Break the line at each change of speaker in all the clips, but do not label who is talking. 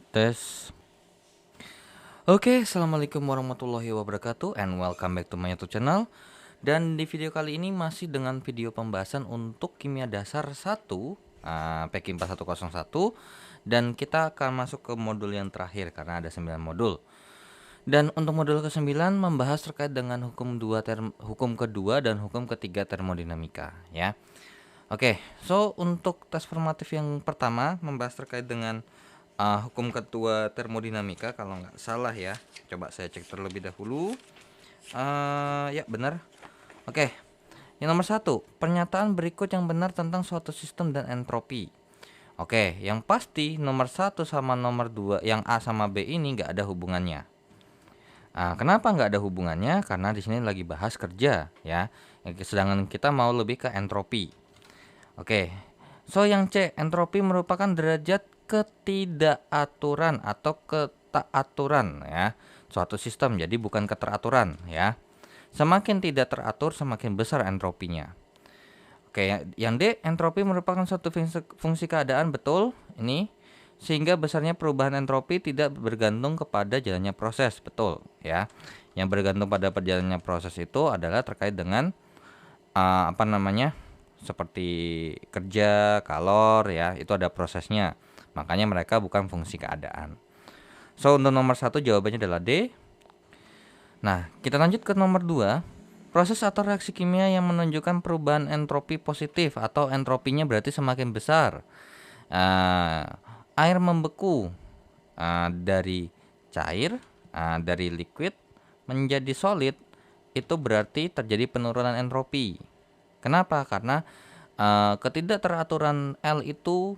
Tes. Oke, assalamualaikum warahmatullahi wabarakatuh, and welcome back to my YouTube channel. Dan di video kali ini masih dengan video pembahasan untuk kimia dasar 1 PK 4101. Dan kita akan masuk ke modul yang terakhir karena ada 9 modul. Dan untuk modul ke-9 membahas terkait dengan hukum kedua dan hukum ketiga termodinamika ya. Oke, so untuk tes formatif yang pertama membahas terkait dengan hukum kedua termodinamika kalau nggak salah ya. Coba saya cek terlebih dahulu. Ya benar. Oke, yang nomor 1, pernyataan berikut yang benar tentang suatu sistem dan entropi. Oke, yang pasti nomor 1 sama nomor 2, yang A sama B ini nggak ada hubungannya. Kenapa nggak ada hubungannya? Karena di sini lagi bahas kerja ya. Sedangkan kita mau lebih ke entropi. Oke, so yang C, entropi merupakan derajat ketidakaturan atau ketaaturan ya suatu sistem, jadi bukan keteraturan ya. Semakin tidak teratur semakin besar entropinya. Oke, yang D, entropi merupakan suatu fungsi keadaan, betul ini, sehingga besarnya perubahan entropi tidak bergantung kepada jalannya proses, betul ya. Yang bergantung pada perjalanannya proses itu adalah terkait dengan seperti kerja, kalor ya, itu ada prosesnya. Makanya mereka bukan fungsi keadaan. So untuk nomor 1 jawabannya adalah D. Nah, kita lanjut ke nomor 2. Proses atau reaksi kimia yang menunjukkan perubahan entropi positif atau entropinya berarti semakin besar. Air membeku dari cair, dari liquid menjadi solid, itu berarti terjadi penurunan entropi. Kenapa? Karena ketidakteraturan L itu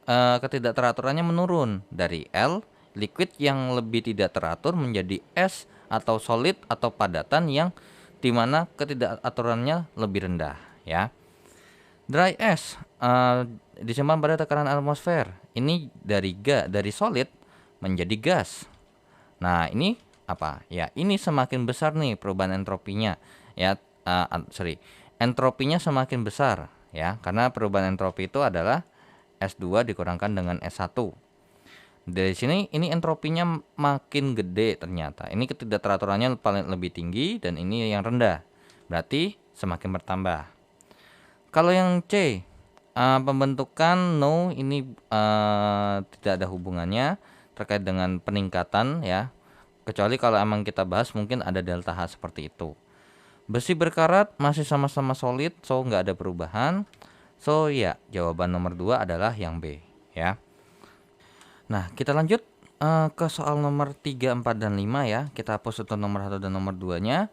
ketidakteraturannya menurun dari L liquid yang lebih tidak teratur menjadi S atau solid atau padatan yang dimana ketidakaturannya lebih rendah ya. Dry ash disimpan pada tekanan atmosfer. Ini dari solid menjadi gas. Nah ini apa ya, ini semakin besar nih perubahan entropinya ya. Entropinya semakin besar ya, karena perubahan entropi itu adalah S2 dikurangkan dengan S1. Dari sini ini entropinya makin gede ternyata. Ini ketidakteraturannya paling lebih tinggi dan ini yang rendah. Berarti semakin bertambah. Kalau yang C, pembentukan no, ini tidak ada hubungannya terkait dengan peningkatan ya. Kecuali kalau emang kita bahas mungkin ada delta H seperti itu. Besi berkarat masih sama-sama solid, so nggak ada perubahan. So ya, jawaban nomor 2 adalah yang B ya. Nah, kita lanjut ke soal nomor 3, 4, dan 5 ya. Kita hapus untuk nomor 1 dan nomor 2-nya.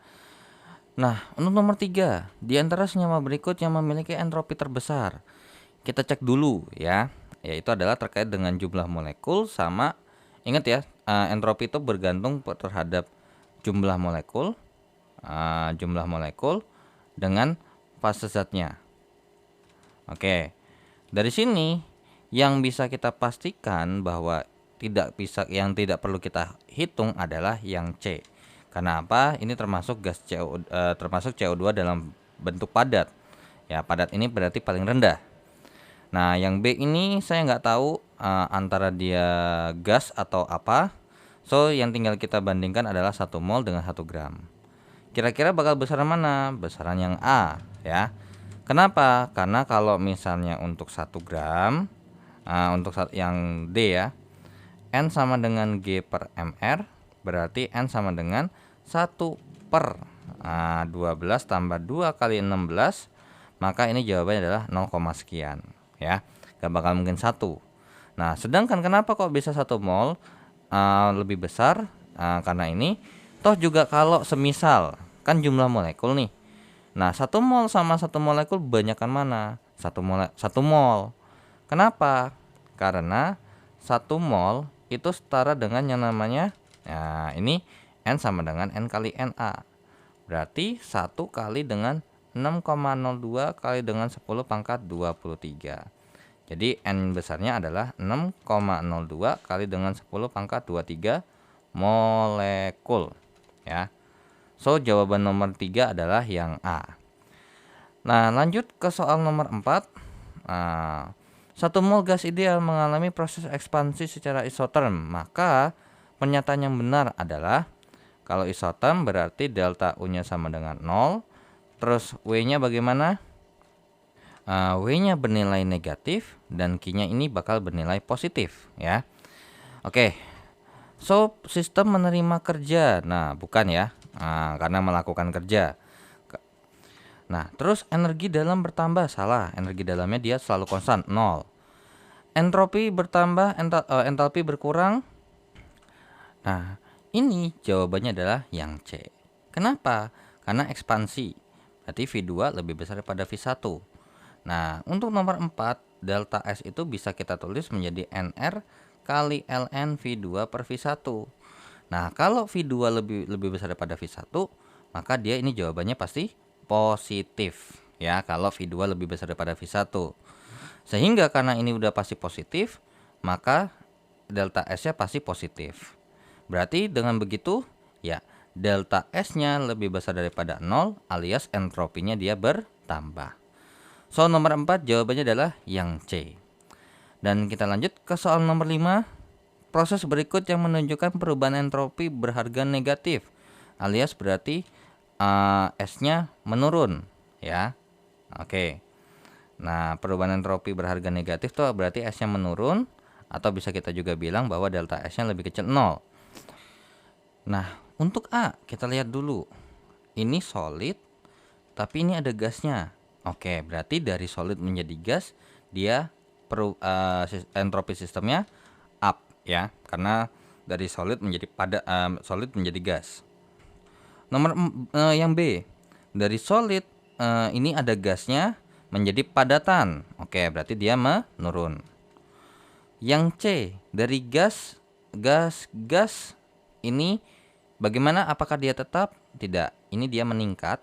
Nah, untuk nomor 3, di antara senyawa berikut yang memiliki entropi terbesar. Kita cek dulu ya. Yaitu adalah terkait dengan jumlah molekul sama, ingat ya, entropi itu bergantung terhadap jumlah molekul dengan fase zatnya. Oke. Dari sini yang bisa kita pastikan bahwa yang tidak perlu kita hitung adalah yang C. Karena apa? Ini termasuk gas termasuk CO2 dalam bentuk padat. Ya, padat ini berarti paling rendah. Nah, yang B ini saya nggak tahu antara dia gas atau apa. So, yang tinggal kita bandingkan adalah 1 mol dengan 1 gram. Kira-kira bakal besaran mana? Besaran yang A ya. Kenapa? Karena kalau misalnya untuk 1 gram, untuk yang D ya, N sama dengan G per MR, berarti N sama dengan 1 per 12 tambah 2 kali 16, maka ini jawabannya adalah 0, sekian ya. Gak bakal mungkin 1. Nah, sedangkan kenapa kok bisa 1 mol lebih besar? Karena ini toh juga kalau semisal kan jumlah molekul nih. Nah, 1 mol sama 1 molekul banyakkan mana? 1 mol. Kenapa? Karena 1 mol itu setara dengan yang namanya, nah ini N sama dengan N kali Na. Berarti 1 kali dengan 6,02 kali dengan 10 pangkat 23. Jadi N besarnya adalah 6,02 kali dengan 10 pangkat 23 molekul ya. So jawaban nomor 3 adalah yang A. Nah, lanjut ke soal nomor 4. Satu mol gas ideal mengalami proses ekspansi secara isoterm, maka pernyataan yang benar adalah kalau isoterm berarti delta U-nya sama dengan 0. Terus W-nya bagaimana? W-nya bernilai negatif dan Q-nya ini bakal bernilai positif ya. Oke. So, sistem menerima kerja. Nah, bukan ya. Karena melakukan kerja. Nah, terus energi dalam bertambah. Salah, energi dalamnya dia selalu konstan, 0. Entropi bertambah, entalpi berkurang. Nah, ini jawabannya adalah yang C. Kenapa? Karena ekspansi. Berarti V2 lebih besar daripada V1. Nah, untuk nomor 4, delta S itu bisa kita tulis menjadi NR kali ln V2 per V1. Nah, kalau V2 lebih besar daripada V1, maka dia ini jawabannya pasti positif ya, kalau V2 lebih besar daripada V1. Sehingga karena ini udah pasti positif, maka delta S-nya pasti positif. Berarti dengan begitu ya, delta S-nya lebih besar daripada 0 alias entropinya dia bertambah. So, nomor 4 jawabannya adalah yang C. Dan kita lanjut ke soal nomor 5. Proses berikut yang menunjukkan perubahan entropi berharga negatif, alias berarti S-nya menurun ya. Oke. Nah, perubahan entropi berharga negatif tuh berarti S-nya menurun, atau bisa kita juga bilang bahwa delta S-nya lebih kecil 0. Nah, untuk A kita lihat dulu. Ini solid, tapi ini ada gasnya. Oke, berarti dari solid menjadi gas, dia entropi sistemnya up ya, karena dari solid menjadi solid menjadi gas. Nomor yang B, dari solid ini ada gasnya menjadi padatan. Oke, berarti dia menurun. Yang C, dari gas ini bagaimana, apakah dia tetap? Tidak, ini dia meningkat.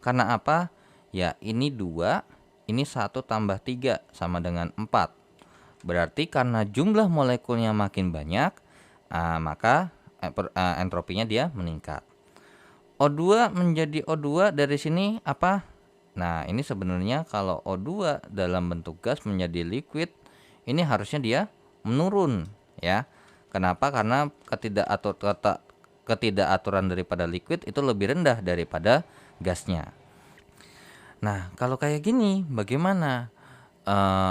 Karena apa? Ya, ini 2, ini 1 tambah 3 sama dengan 4. Berarti karena jumlah molekulnya makin banyak, maka entropinya dia meningkat. O2 menjadi O2 dari sini apa? Nah, ini sebenarnya kalau O2 dalam bentuk gas menjadi liquid, ini harusnya dia menurun ya. Kenapa? Karena ketidakaturan daripada liquid itu lebih rendah daripada gasnya. Nah, kalau kayak gini bagaimana?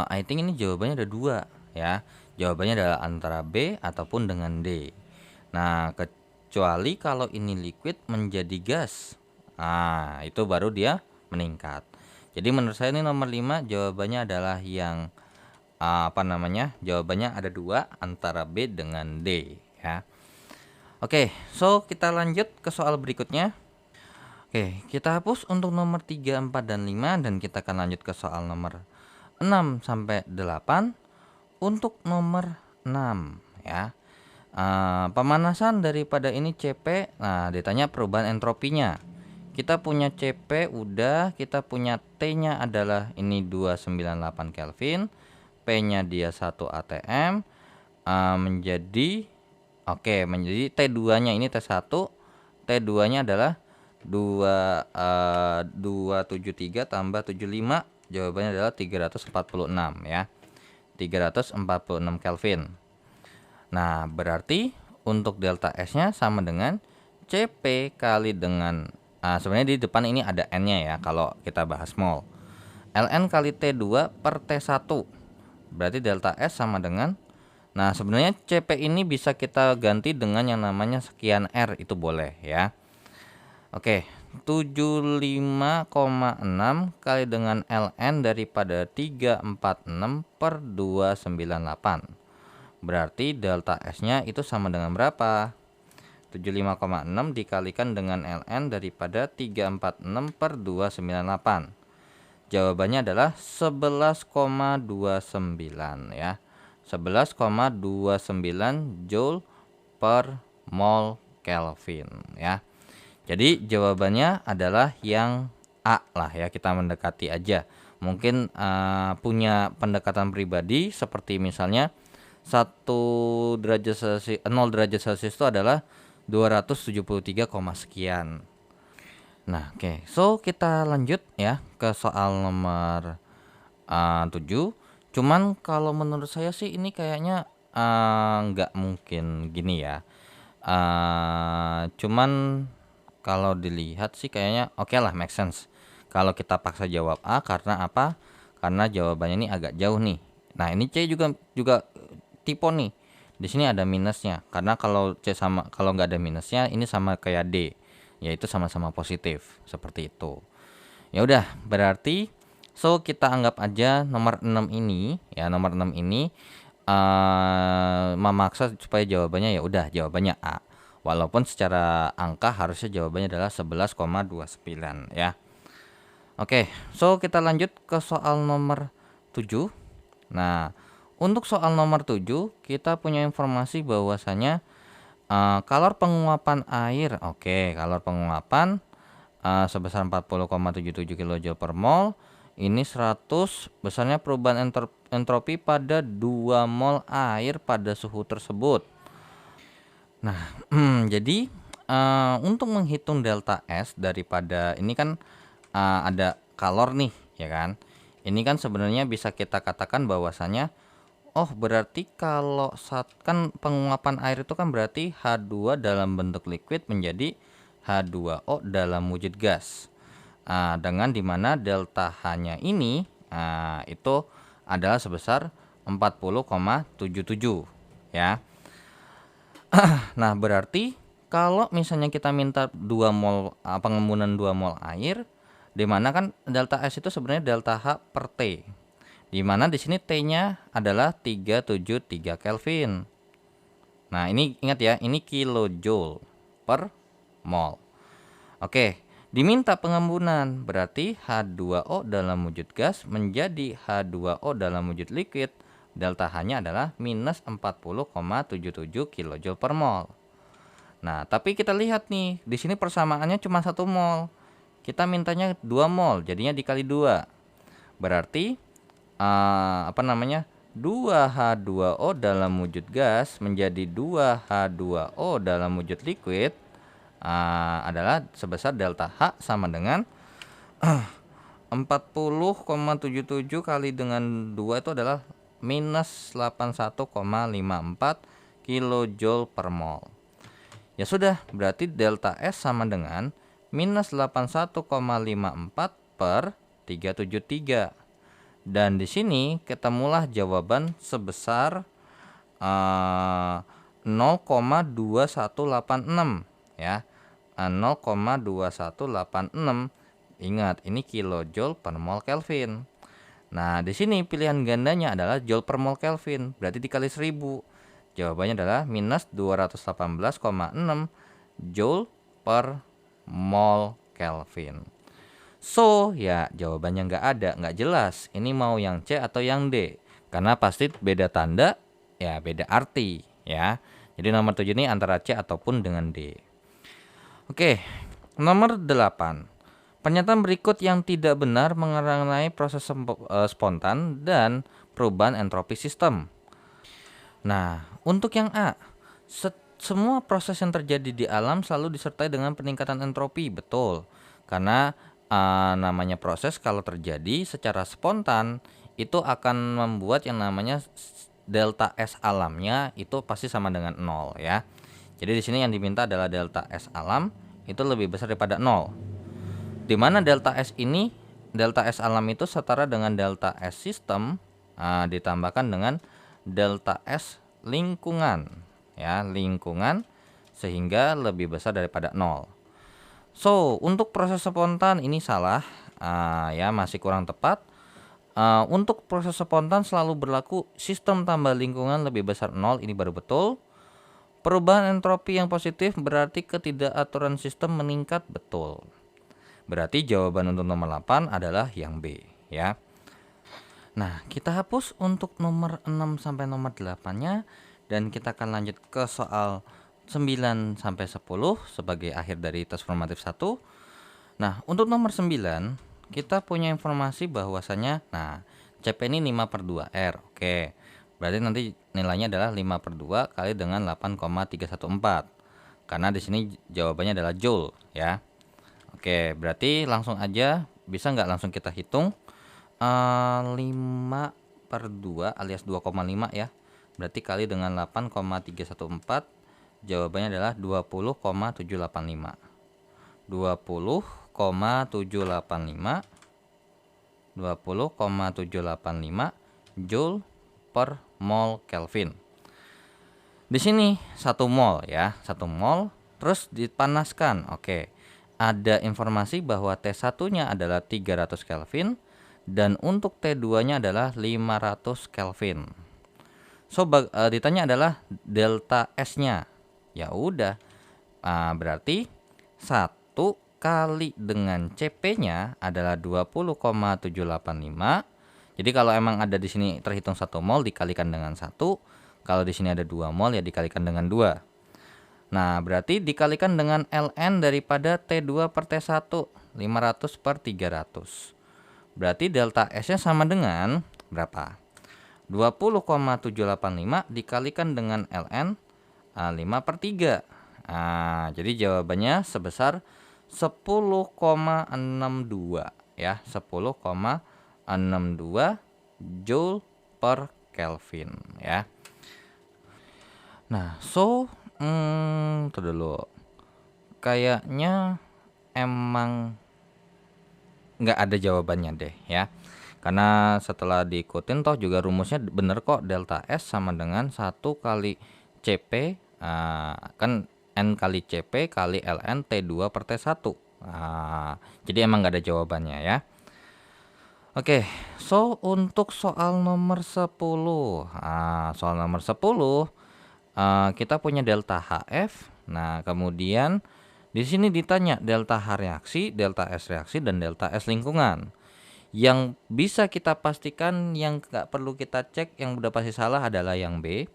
I think ini jawabannya ada 2 ya. Jawabannya adalah antara B ataupun dengan D. Nah, kecuali kalau ini liquid menjadi gas. Nah, itu baru dia meningkat. Jadi menurut saya ini nomor 5 jawabannya adalah yang jawabannya ada 2 antara B dengan D ya. Oke, so kita lanjut ke soal berikutnya. Oke, kita hapus untuk nomor 3, 4 dan 5 dan kita akan lanjut ke soal nomor 6 sampai 8. Untuk nomor 6 ya. Pemanasan daripada ini CP. Nah, ditanya perubahan entropinya. Kita punya CP udah, kita punya T-nya adalah ini 298 Kelvin, P-nya dia 1 atm, menjadi T2-nya ini T1, T2-nya adalah 273 tambah 75, jawabannya adalah 346 ya. 346 Kelvin. Nah, berarti untuk delta S-nya sama dengan CP kali dengan sebenarnya di depan ini ada N-nya ya kalau kita bahas mol. ln kali T2 per T1. Berarti delta S sama dengan, nah sebenarnya CP ini bisa kita ganti dengan yang namanya sekian R, itu boleh ya. Oke, 75,6 kali dengan ln daripada 346 per 298. Berarti delta S-nya itu sama dengan berapa? 75,6 dikalikan dengan ln daripada 346 per 298. Jawabannya adalah 11,29 ya. 11,29 Joule per mol Kelvin ya. Jadi jawabannya adalah yang A lah ya, kita mendekati aja. Mungkin punya pendekatan pribadi seperti misalnya 0 derajat Celcius itu adalah 273, sekian. Nah, oke. So, kita lanjut ya ke soal nomor 7. Cuman kalau menurut saya sih ini kayaknya nggak mungkin gini ya. Cuman kalau dilihat sih kayaknya oke lah, make sense. Kalau kita paksa jawab A karena apa? Karena jawabannya ini agak jauh nih. Nah, ini C juga juga tipe nih. Di sini ada minusnya. Karena kalau C sama kalau nggak ada minusnya ini sama kayak D, yaitu sama-sama positif, seperti itu. Ya udah, berarti kita anggap aja nomor 6 ini ya, nomor 6 ini memaksa supaya jawabannya ya udah jawabannya A. Walaupun secara angka harusnya jawabannya adalah 11,29 ya. Oke, kita lanjut ke soal nomor 7. Nah, untuk soal nomor 7 kita punya informasi bahwasanya kalor penguapan air. Oke, kalor penguapan sebesar 40,77 kJ per mol. Ini 100 besarnya perubahan entropi pada 2 mol air pada suhu tersebut. Nah, jadi untuk menghitung delta S daripada ini kan ada kalor nih, ya kan? Ini kan sebenarnya bisa kita katakan bahwasanya oh berarti kalau kan penguapan air itu kan berarti H2 dalam bentuk liquid menjadi H2O dalam wujud gas. Dengan dimana delta H-nya ini itu adalah sebesar 40,77 ya. Nah, berarti kalau misalnya kita minta 2 mol pengembunan 2 mol air, di mana kan delta S itu sebenarnya delta H per T. Di mana di sini T-nya adalah 373 Kelvin. Nah, ini ingat ya, ini kilojoule per mol. Oke, diminta pengembunan berarti H2O dalam wujud gas menjadi H2O dalam wujud liquid. Delta H-nya adalah minus 40,77 kJ per mol. Nah, tapi kita lihat nih, di sini persamaannya cuma 1 mol. Kita mintanya 2 mol, jadinya dikali 2. Berarti 2H2O dalam wujud gas menjadi 2H2O dalam wujud liquid adalah sebesar delta H sama dengan 40,77 kali dengan 2 itu adalah minus 81,54 kilojoule per mol. Ya sudah, berarti delta S sama dengan minus 81,54 per 373. Dan di sini ketemulah jawaban sebesar 0,2186 ya. 0,2186. Ingat, ini kilojoule per mol Kelvin. Nah, di sini pilihan gandanya adalah joule per mol Kelvin, berarti dikali 1000. Jawabannya adalah minus 218,6 joule per mol Kelvin. Ya jawabannya nggak jelas. Ini mau yang C atau yang D. Karena pasti beda tanda, ya beda arti ya. Jadi nomor 7 ini antara C ataupun dengan D. Oke, nomor 8. Pernyataan berikut yang tidak benar mengenai proses spontan dan perubahan entropi sistem. Nah, untuk yang A, semua proses yang terjadi di alam selalu disertai dengan peningkatan entropi. Betul. Karena namanya proses kalau terjadi secara spontan itu akan membuat yang namanya delta S alamnya itu pasti sama dengan 0 ya. Jadi di sini yang diminta adalah delta S alam itu lebih besar daripada 0. Di mana delta S alam itu setara dengan delta S sistem ditambahkan dengan delta S lingkungan ya, lingkungan sehingga lebih besar daripada 0. Untuk proses spontan ini salah ya, masih kurang tepat. Untuk proses spontan selalu berlaku sistem tambah lingkungan lebih besar 0, ini baru betul. Perubahan entropi yang positif berarti ketidakaturan sistem meningkat, betul. Berarti jawaban untuk nomor 8 adalah yang B ya. Nah, kita hapus untuk nomor 6 sampai nomor 8-nya dan kita akan lanjut ke soal 9 sampai 10 sebagai akhir dari tes formatif 1. Nah, untuk nomor 9 kita punya informasi bahwasanya CP ini 5/2R. Oke. Berarti nanti nilainya adalah 5/2 kali dengan 8,314. Karena di sini jawabannya adalah joule ya. Oke, berarti langsung aja, bisa nggak langsung kita hitung 5/2 per 2 alias 2,5 ya. Berarti kali dengan 8,314, jawabannya adalah 20,785. 20,785 Joule per mol Kelvin. Di sini 1 mol ya, 1 mol terus dipanaskan. Oke. Ada informasi bahwa T1-nya adalah 300 Kelvin dan untuk T2-nya adalah 500 Kelvin. So ditanya adalah delta S-nya. Ya udah. Berarti 1 kali dengan CP-nya adalah 20,785. Jadi kalau emang ada di sini terhitung 1 mol dikalikan dengan 1, kalau di sini ada 2 mol ya dikalikan dengan 2. Nah, berarti dikalikan dengan ln daripada T2 per T1, 500 per 300. Berarti delta S-nya sama dengan berapa? 20,785 dikalikan dengan ln 5 per 3. Jadi jawabannya sebesar 10,62 ya, 10,62 Joule per Kelvin ya. Nah, itu dulu. Kayaknya emang nggak ada jawabannya deh ya. Karena setelah diikutin toh juga rumusnya bener kok, delta S sama dengan 1 kali CP kan N kali CP kali ln T2 per T1. Jadi emang nggak ada jawabannya ya. Oke, so untuk soal nomor 10. Soal nomor 10 kita punya delta HF. Nah, kemudian di sini ditanya delta H reaksi, delta S reaksi, dan delta S lingkungan. Yang bisa kita pastikan, yang nggak perlu kita cek, yang udah pasti salah adalah yang B.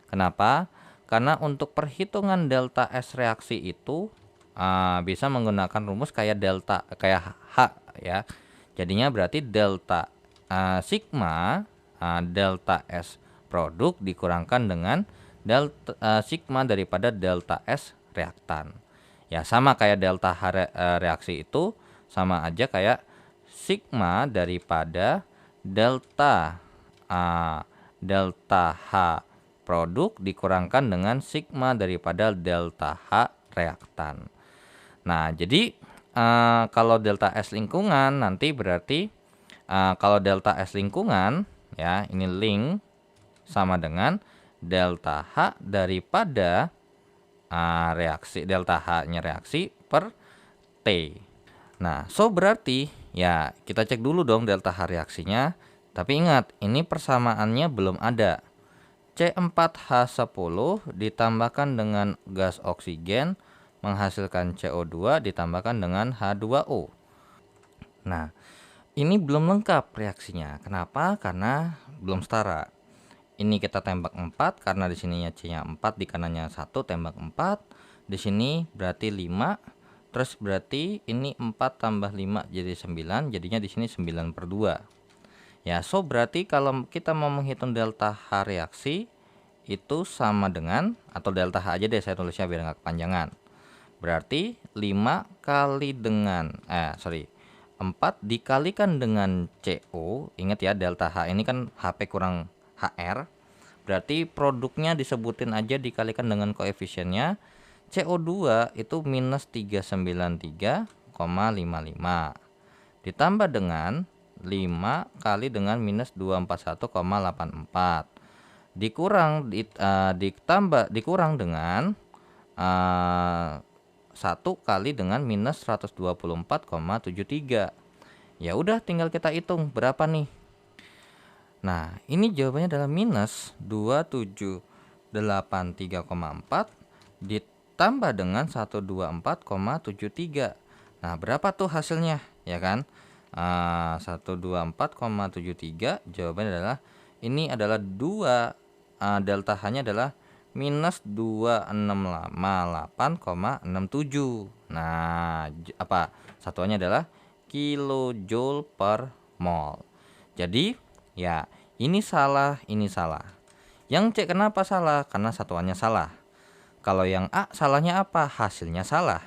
Kenapa? Karena untuk perhitungan delta S reaksi itu bisa menggunakan rumus kayak H ya. Jadinya berarti delta sigma delta S produk dikurangkan dengan delta sigma daripada delta S reaktan. Ya sama kayak delta H reaksi itu sama aja kayak sigma daripada delta H produk dikurangkan dengan sigma daripada delta H reaktan. Nah, jadi kalau delta S lingkungan nanti berarti kalau delta S lingkungan ya, ini link sama dengan delta H daripada reaksi, delta H-nya reaksi per T. Nah, so berarti ya kita cek dulu dong delta H reaksinya. Tapi ingat, ini persamaannya belum ada. C4H10 ditambahkan dengan gas oksigen menghasilkan CO2 ditambahkan dengan H2O. Nah, ini belum lengkap reaksinya. Kenapa? Karena belum setara. Ini kita tembak 4 karena di sininya C-nya 4, di kanannya 1, tembak 4. Di sini berarti 5. Terus berarti ini 4 tambah 5 jadi 9, jadinya di sini 9 per 2. Ya, so berarti kalau kita mau menghitung delta H reaksi itu sama dengan, atau delta H aja deh saya tulisnya biar nggak kepanjangan. Berarti 5 kali dengan 4 dikalikan dengan CO. Ingat ya, delta H ini kan HP kurang HR. Berarti produknya disebutin aja dikalikan dengan koefisiennya. CO2 itu minus 393,55 ditambah dengan 5 kali dengan minus 241,84 dikurang dengan 1 kali dengan minus 124,73. Ya udah, tinggal kita hitung berapa nih. Nah, ini jawabannya adalah minus 2783,4 ditambah dengan 124,73. Nah, berapa tuh hasilnya? Ya kan? 124,73, jawabannya adalah ini adalah 2, delta H-nya adalah minus 2658,67. Nah, satuannya adalah kilojoule per mol. Jadi ya, ini salah, ini salah. Yang C kenapa salah? Karena satuannya salah. Kalau yang A salahnya apa? Hasilnya salah.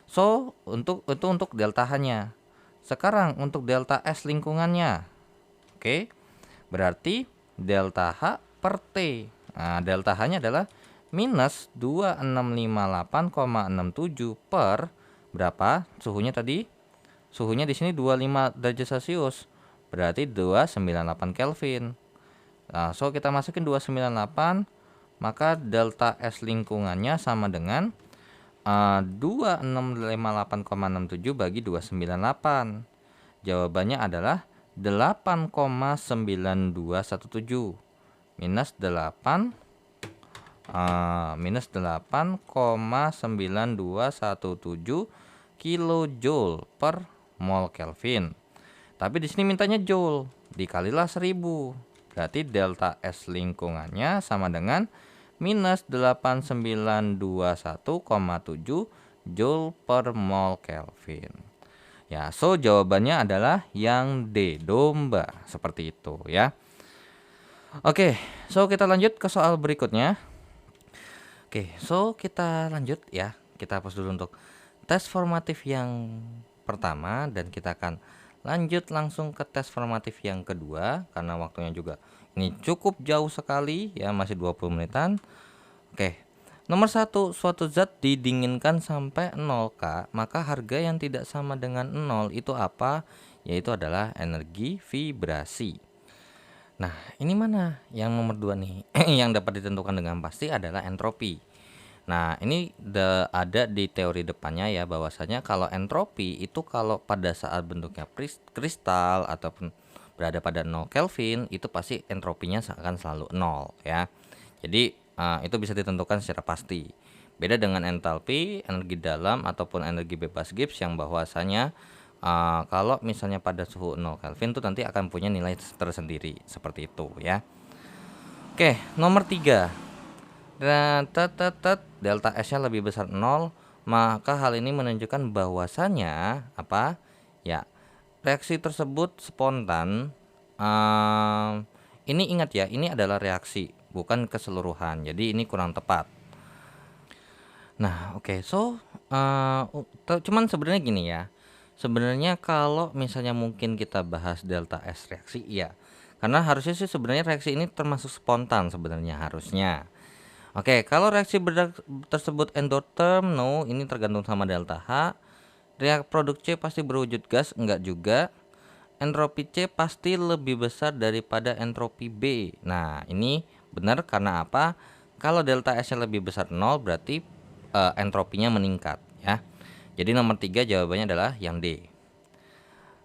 So untuk delta H-nya. Sekarang untuk delta S lingkungannya. Oke. Berarti delta H per T. Nah, delta H-nya adalah minus 2658,67 per berapa? Suhunya tadi? Suhunya di sini 25 derajat Celcius. Berarti 298 Kelvin. Nah, so kita masukin 298, maka delta S lingkungannya sama dengan 2658,67 bagi 298. Jawabannya adalah 8,9217 minus 8 minus 8,9217 kilojoule per mol Kelvin. Tapi di sini mintanya joule, dikalilah 1000. Berarti delta S lingkungannya sama dengan minus 8921,7 joule per mol Kelvin. Ya, so jawabannya adalah yang D, domba. Seperti itu ya. Oke, so kita lanjut ke soal berikutnya. Oke, so kita lanjut ya. Kita hapus dulu untuk tes formatif yang pertama dan kita akan lanjut langsung ke tes formatif yang kedua karena waktunya juga ini cukup jauh sekali ya, masih 20 menitan. Oke. Nomor 1, suatu zat didinginkan sampai 0 K, maka harga yang tidak sama dengan 0 itu apa? Yaitu adalah energi vibrasi. Nah, ini mana? Yang nomor 2 nih. Yang dapat ditentukan dengan pasti adalah entropi. Nah, ini ada di teori depannya ya, bahwasanya kalau entropi itu kalau pada saat bentuknya kristal ataupun berada pada 0 Kelvin, itu pasti entropinya akan selalu 0 ya. Jadi itu bisa ditentukan secara pasti. Beda dengan entalpi, energi dalam ataupun energi bebas Gibbs yang bahwasanya kalau misalnya pada suhu 0 Kelvin itu nanti akan punya nilai tersendiri seperti itu ya. Oke, nomor 3. Delta S-nya lebih besar 0, maka hal ini menunjukkan bahwasanya apa? Ya, reaksi tersebut spontan. Ini ingat ya, ini adalah reaksi, bukan keseluruhan. Jadi ini kurang tepat. Nah, oke. So, cuman sebenarnya gini ya. Sebenarnya kalau misalnya mungkin kita bahas delta S reaksi, iya. Karena harusnya sih sebenarnya reaksi ini termasuk spontan sebenarnya harusnya. Oke, kalau reaksi tersebut endotherm, no, ini tergantung sama delta H. Produk C pasti berwujud gas, enggak juga. Entropi C pasti lebih besar daripada entropi B. Nah, ini benar karena apa? Kalau delta S-nya lebih besar 0 berarti entropinya meningkat ya. Jadi nomor 3 jawabannya adalah yang D.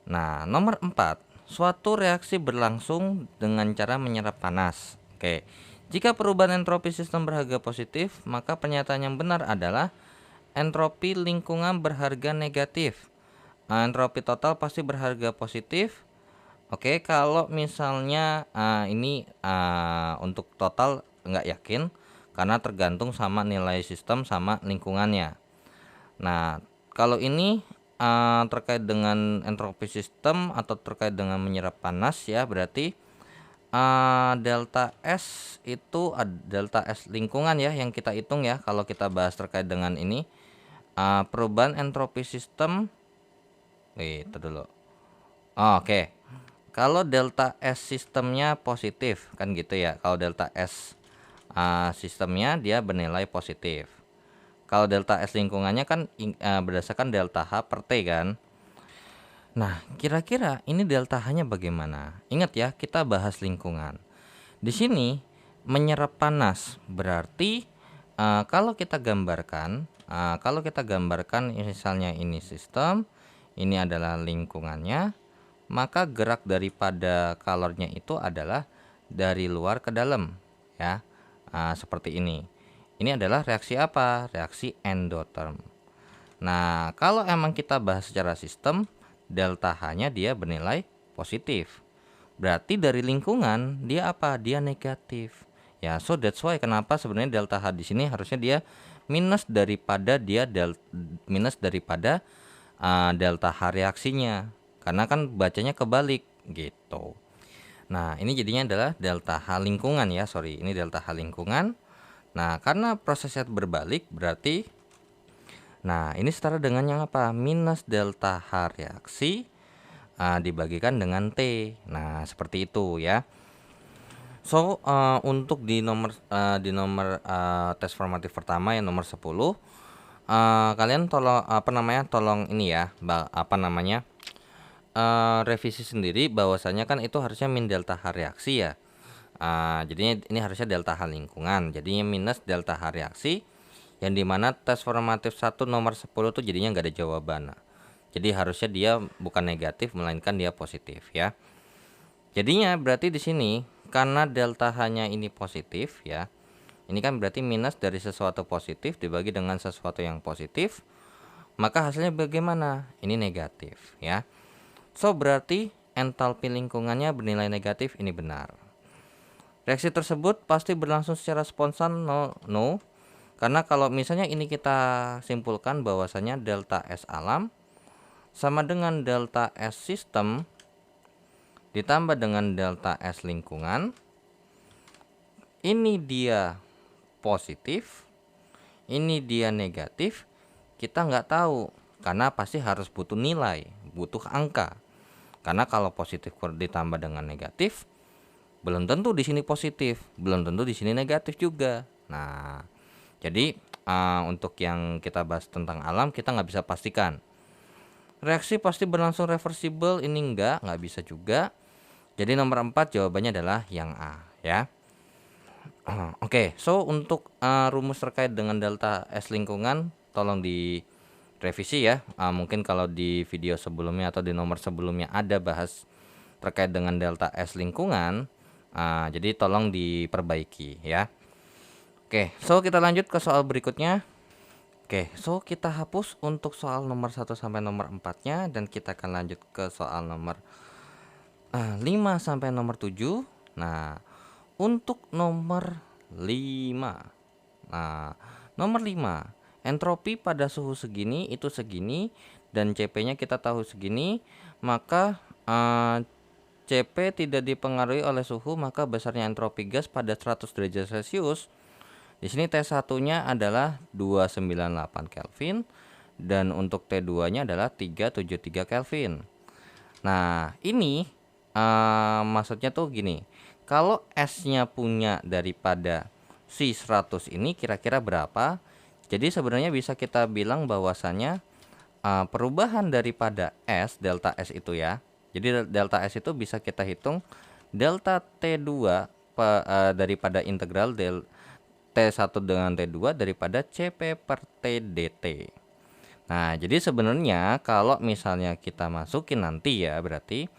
Nah, nomor 4, suatu reaksi berlangsung dengan cara menyerap panas. Oke. Jika perubahan entropi sistem berharga positif, maka pernyataan yang benar adalah entropi lingkungan berharga negatif. Entropi total pasti berharga positif. Oke, kalau misalnya ini untuk total nggak yakin karena tergantung sama nilai sistem sama lingkungannya. Nah, kalau ini terkait dengan entropi sistem atau terkait dengan menyerap panas ya, berarti delta S itu delta S lingkungan ya yang kita hitung ya kalau kita bahas terkait dengan ini perubahan entropi sistem. Itu dulu. Oke. Kalau delta S sistemnya positif kan gitu ya. Kalau delta S sistemnya dia bernilai positif. Kalau delta S lingkungannya kan berdasarkan delta H per T kan. Nah, kira-kira ini delta H-nya bagaimana? Ingat ya, kita bahas lingkungan. Di sini menyerap panas berarti kalau kita gambarkan misalnya ini sistem, ini adalah lingkungannya, maka gerak daripada kalornya itu adalah dari luar ke dalam ya. Seperti ini. Ini adalah reaksi apa? Reaksi endotherm. Nah, kalau emang kita bahas secara sistem, delta H-nya dia bernilai positif. Berarti dari lingkungan dia apa? Dia negatif. Ya, so that's why kenapa sebenarnya delta H di sini harusnya dia minus daripada delta H reaksinya. Karena kan bacanya kebalik gitu. Nah, ini jadinya adalah delta H lingkungan ya, sorry, ini delta H lingkungan. Nah, karena prosesnya berbalik berarti ini setara dengan yang apa? Minus delta H reaksi dibagikan dengan T. Nah, seperti itu ya. Untuk di nomor tes formatif pertama yang nomor 10, kalian tolong ini ya, revisi sendiri bahwasanya kan itu harusnya min delta H reaksi ya. Jadinya ini harusnya delta H lingkungan, jadinya minus delta H reaksi, yang dimana tes formatif 1 nomor 10 tuh jadinya nggak ada jawaban. Jadi harusnya dia bukan negatif melainkan dia positif ya. Jadinya berarti di sini karena delta H-nya ini positif ya. Ini kan berarti minus dari sesuatu positif dibagi dengan sesuatu yang positif, maka hasilnya bagaimana? Ini negatif ya. Berarti entalpi lingkungannya bernilai negatif, ini benar. Reaksi tersebut pasti berlangsung secara spontan, no. Karena kalau misalnya ini kita simpulkan bahwasanya delta S alam sama dengan delta S sistem ditambah dengan delta S lingkungan, ini dia positif, ini dia negatif, kita nggak tahu karena pasti harus butuh nilai, butuh angka. Karena kalau positif ditambah dengan negatif, belum tentu di sini positif, belum tentu di sini negatif juga. Nah, jadi untuk yang kita bahas tentang alam, kita nggak bisa pastikan. Reaksi pasti berlangsung reversible, ini nggak bisa juga. Jadi nomor 4 jawabannya adalah yang A ya. Oke, untuk rumus terkait dengan delta S lingkungan tolong direvisi ya. Mungkin kalau di video sebelumnya atau di nomor sebelumnya ada bahas terkait dengan delta S lingkungan, jadi tolong diperbaiki ya. Oke, kita lanjut ke soal berikutnya. Oke, kita hapus untuk soal nomor 1 sampai nomor 4-nya dan kita akan lanjut ke soal nomor 5 sampai nomor 7. Nah, untuk nomor 5. Nah, nomor 5, entropi pada suhu segini itu segini dan CP-nya kita tahu segini, maka CP tidak dipengaruhi oleh suhu, maka besarnya entropi gas pada 100 derajat Celcius. Di sini T1-nya adalah 298 Kelvin dan untuk T2-nya adalah 373 Kelvin. Nah, ini maksudnya tuh gini. Kalau S-nya punya daripada si 100 ini kira-kira berapa? Jadi sebenarnya bisa kita bilang bahwasannya perubahan daripada S, delta S itu ya. Jadi delta S itu bisa kita hitung delta T2 daripada integral T1 dengan T2 daripada CP per T dt. Nah, jadi sebenarnya kalau misalnya kita masukin nanti ya berarti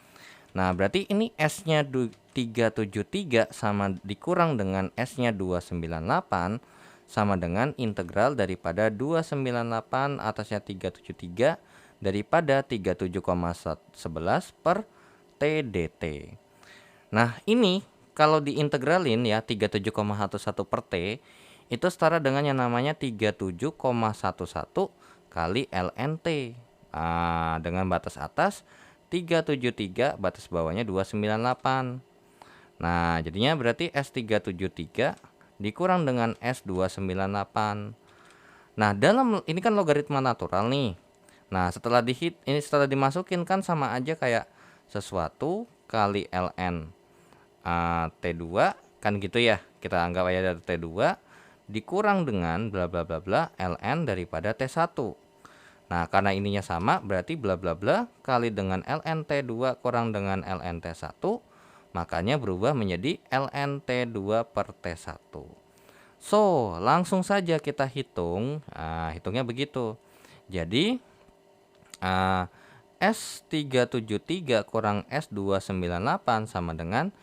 ini S-nya 373 sama dikurang dengan S-nya 298 sama dengan integral daripada 298 atasnya 373 daripada 37,11 per T dt. Nah, ini kalau diintegralin ya 37,11 per T itu setara dengan yang namanya 37,11 kali ln T. Dengan batas atas 373, batas bawahnya 298. Nah, jadinya berarti S373 dikurang dengan S298. Nah, ini kan logaritma natural nih. Nah, setelah dimasukin kan sama aja kayak sesuatu kali ln T2 kan gitu ya. Kita anggap aja dari T2 dikurang dengan bla bla bla bla ln daripada T1. Nah, karena ininya sama berarti bla bla bla kali dengan ln T2 kurang dengan ln T1, makanya berubah menjadi ln T2 per T1. Langsung saja kita hitung. Hitungnya begitu. Jadi S373 kurang S298 sama dengan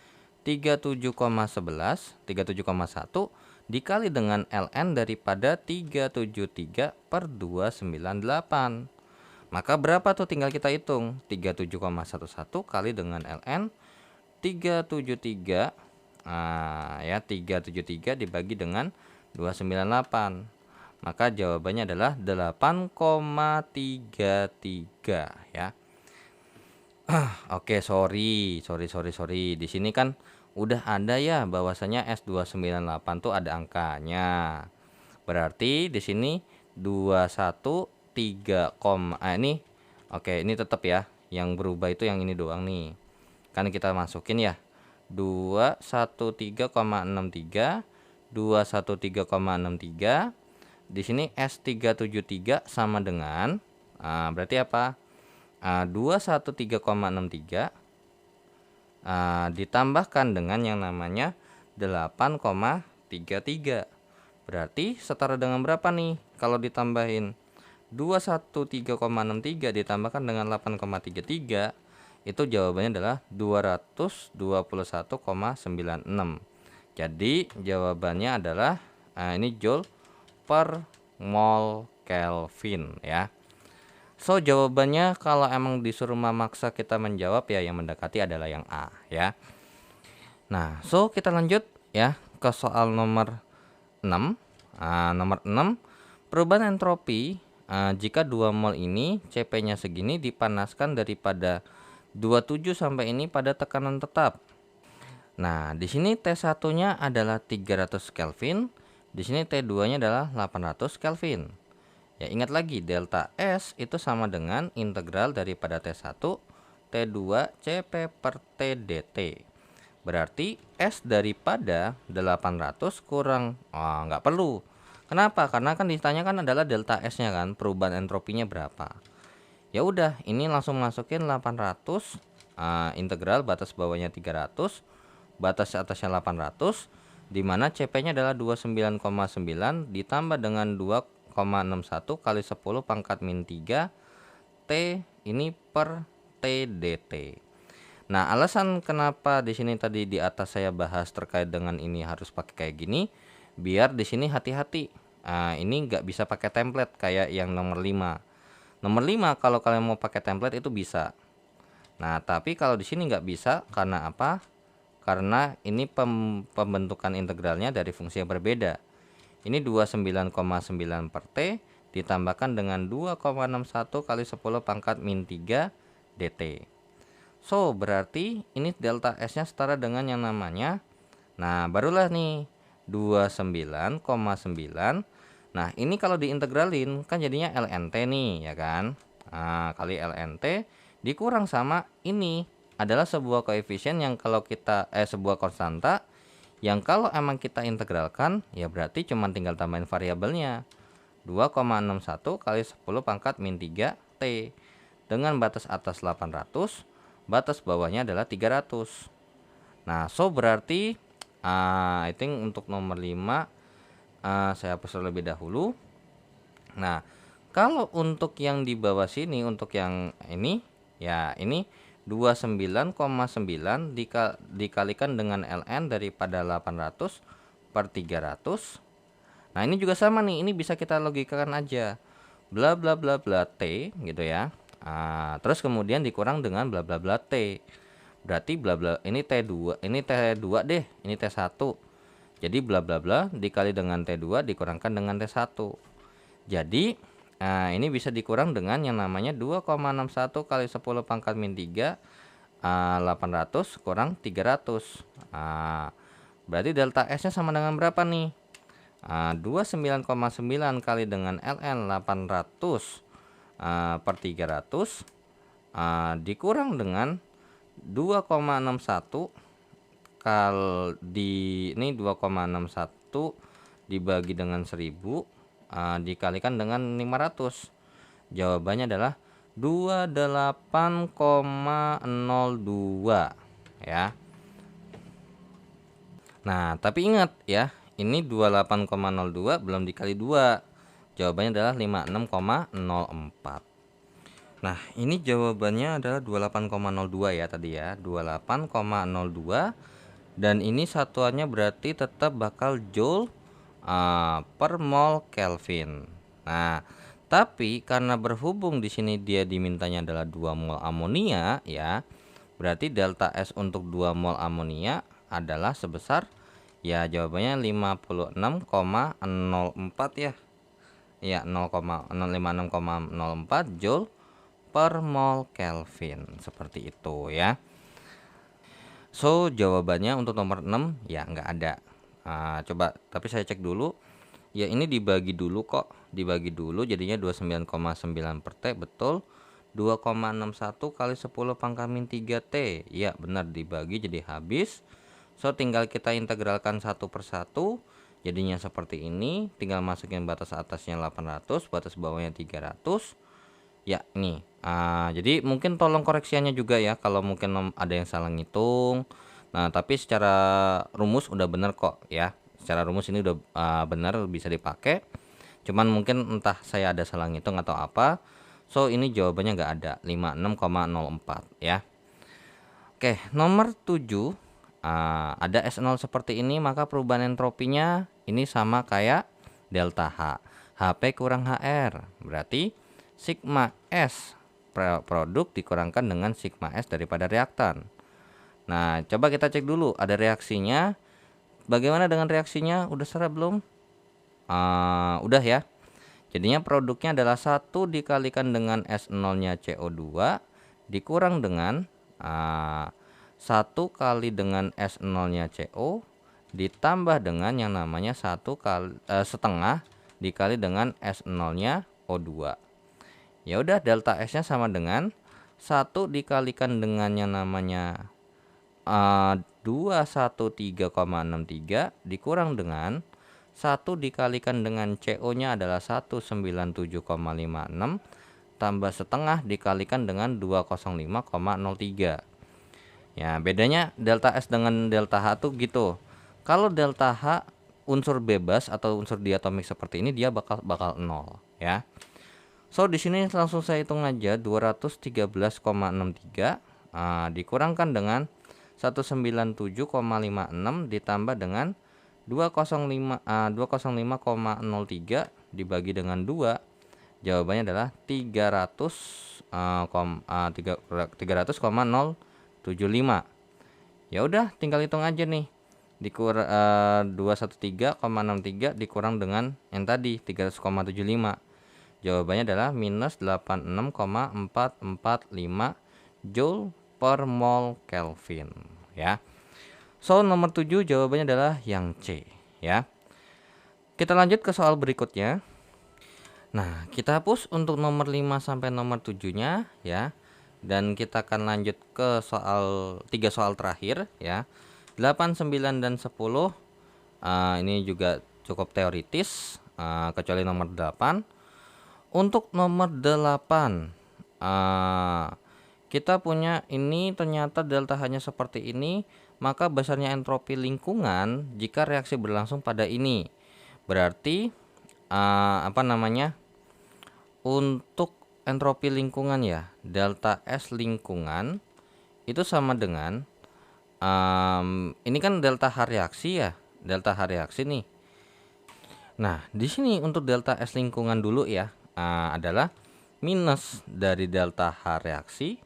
37,11, 37,1 dikali dengan ln daripada 373 per 298. Maka berapa tuh, tinggal kita hitung. 37,11 kali dengan ln 373 ya 373 dibagi dengan 298. Maka jawabannya adalah 8,33 ya. Oke, sorry. Di sini kan udah ada ya bahwasanya S298 tuh ada angkanya. Berarti di sini 213, ini oke, ini tetap ya. Yang berubah itu yang ini doang nih. Kan kita masukin ya. 213,63, 213,63. Di sini S373 sama dengan berarti apa? 213,63 ditambahkan dengan yang namanya 8,33. Berarti setara dengan berapa nih kalau ditambahin 213,63 ditambahkan dengan 8,33, itu jawabannya adalah 221,96. Jadi jawabannya adalah ini joule per mol Kelvin ya. So jawabannya kalau emang disuruh memaksa kita menjawab ya yang mendekati adalah yang A ya. Nah, so kita lanjut ya ke soal nomor 6. Nomor 6, perubahan entropi jika 2 mol ini CP-nya segini dipanaskan daripada 27 sampai ini pada tekanan tetap. Nah, di sini T1-nya adalah 300 Kelvin, di sini T2-nya adalah 800 Kelvin. Ya, ingat lagi delta S itu sama dengan integral daripada T1 T2 CP per T dt. Berarti S daripada 800 kurang nggak perlu. Kenapa? Karena kan ditanyakan adalah delta S-nya kan, perubahan entropinya berapa. Ya udah, ini langsung masukin 800 integral batas bawahnya 300, batas atasnya 800, di mana CP-nya adalah 29,9 ditambah dengan 2,61 kali 10 pangkat min 3 T ini per T dt. Nah, alasan kenapa di sini tadi di atas saya bahas terkait dengan ini harus pakai kayak gini, biar di sini hati-hati. Ini nggak bisa pakai template kayak yang nomor 5. Nomor 5 kalau kalian mau pakai template itu bisa. Nah, tapi kalau di sini nggak bisa karena apa? Karena ini pembentukan integralnya dari fungsi yang berbeda. Ini 29,9 per T ditambahkan dengan 2,61 kali 10 pangkat min 3 dt. So, berarti ini delta S-nya setara dengan yang namanya, nah barulah nih 29,9. Nah, ini kalau diintegralin kan jadinya ln T nih ya kan. Kali ln T dikurang sama ini adalah sebuah koefisien yang kalau kita sebuah konstanta yang kalau emang kita integralkan ya berarti cuma tinggal tambahin variabelnya. 2,61 kali 10 pangkat min 3 T dengan batas atas 800, batas bawahnya adalah 300. Nah, so berarti I think untuk nomor 5 saya hapus terlebih dahulu. Nah, kalau untuk yang di bawah sini, untuk yang ini ya ini 29,9 dikalikan dengan ln daripada 800 per 300. Nah, ini juga sama nih, ini bisa kita logikakan aja. Bla bla bla bla T gitu ya. Terus kemudian dikurang dengan bla bla bla T. Berarti bla bla ini T2, ini T2 deh, ini T1. Jadi bla bla bla dikali dengan T2 dikurangkan dengan T1. Jadi ini bisa dikurang dengan yang namanya 2,61 kali 10 pangkat min 3 800 kurang 300. Berarti delta S-nya sama dengan berapa nih? 29,9 kali dengan ln 800 per 300 dikurang dengan 2,61 kali ini 2,61 dibagi dengan 1000 dikalikan dengan 500. Jawabannya adalah 28,02 ya. Nah, tapi ingat ya, ini 28,02 belum dikali 2. Jawabannya adalah 56,04. Nah, ini jawabannya adalah 28,02 ya tadi ya, 28,02, dan ini satuannya berarti tetap bakal joule per mol Kelvin. Nah, tapi karena berhubung di sini dia dimintanya adalah 2 mol amonia ya, berarti delta S untuk 2 mol amonia adalah sebesar ya jawabannya 56,04 ya. Ya, 0,056,04 joule per mol Kelvin, seperti itu ya. So jawabannya untuk nomor 6 ya nggak ada. Coba tapi saya cek dulu ya, ini dibagi dulu kok, dibagi dulu jadinya 29,9 per T betul, 2,61 kali 10 pangkat min 3T. Ya benar, dibagi jadi habis. So tinggal kita integralkan satu persatu. Jadinya seperti ini. Tinggal masukin batas atasnya 800, batas bawahnya 300. Ya ini. Jadi mungkin tolong koreksiannya juga ya kalau mungkin ada yang salah ngitung. Nah tapi secara rumus udah bener kok ya. Secara rumus ini udah benar, bisa dipakai. Cuman mungkin entah saya ada salah ngitung atau apa. So ini jawabannya nggak ada, 56,04 ya. Oke, nomor 7, ada S0 seperti ini, maka perubahan entropinya ini sama kayak delta H. HP kurang HR, berarti sigma S produk dikurangkan dengan sigma S daripada reaktan. Nah, coba kita cek dulu ada reaksinya. Bagaimana dengan reaksinya? Udah serap belum? Udah ya. Jadinya produknya adalah 1 dikalikan dengan S0-nya CO2 dikurang dengan 1 kali dengan S0-nya CO ditambah dengan yang namanya 1 kali setengah dikali dengan S0-nya O2. Ya udah, delta S-nya sama dengan 1 dikalikan dengan yang namanya 213,63 dikurang dengan 1 dikalikan dengan CO-nya adalah 197,56 tambah setengah dikalikan dengan 205,03. Ya, bedanya delta S dengan delta H tuh gitu. Kalau delta H unsur bebas atau unsur diatomik seperti ini dia bakal 0 ya. So di sini langsung saya hitung aja 213,63 dikurangkan dengan 197,56 ditambah dengan 205,03 dibagi dengan 2, jawabannya adalah 300,075. Ya udah, tinggal hitung aja nih. 213,63 dikurang dengan yang tadi 300,75. Jawabannya adalah minus 86,445 Joule per mol Kelvin ya. So nomor 7 jawabannya adalah yang C ya. Kita lanjut ke soal berikutnya. Nah, kita hapus untuk nomor 5 sampai nomor 7-nya ya. Dan kita akan lanjut ke soal 3 soal terakhir ya. 8, 9 dan 10. Ini juga cukup teoritis, kecuali nomor 8. Untuk nomor 8 kita punya ini ternyata delta hanya seperti ini, maka besarnya entropi lingkungan jika reaksi berlangsung pada ini. Berarti untuk entropi lingkungan ya, delta S lingkungan itu sama dengan ini kan delta H reaksi ya, delta H reaksi nih. Nah, di sini untuk delta S lingkungan dulu ya, adalah minus dari delta H reaksi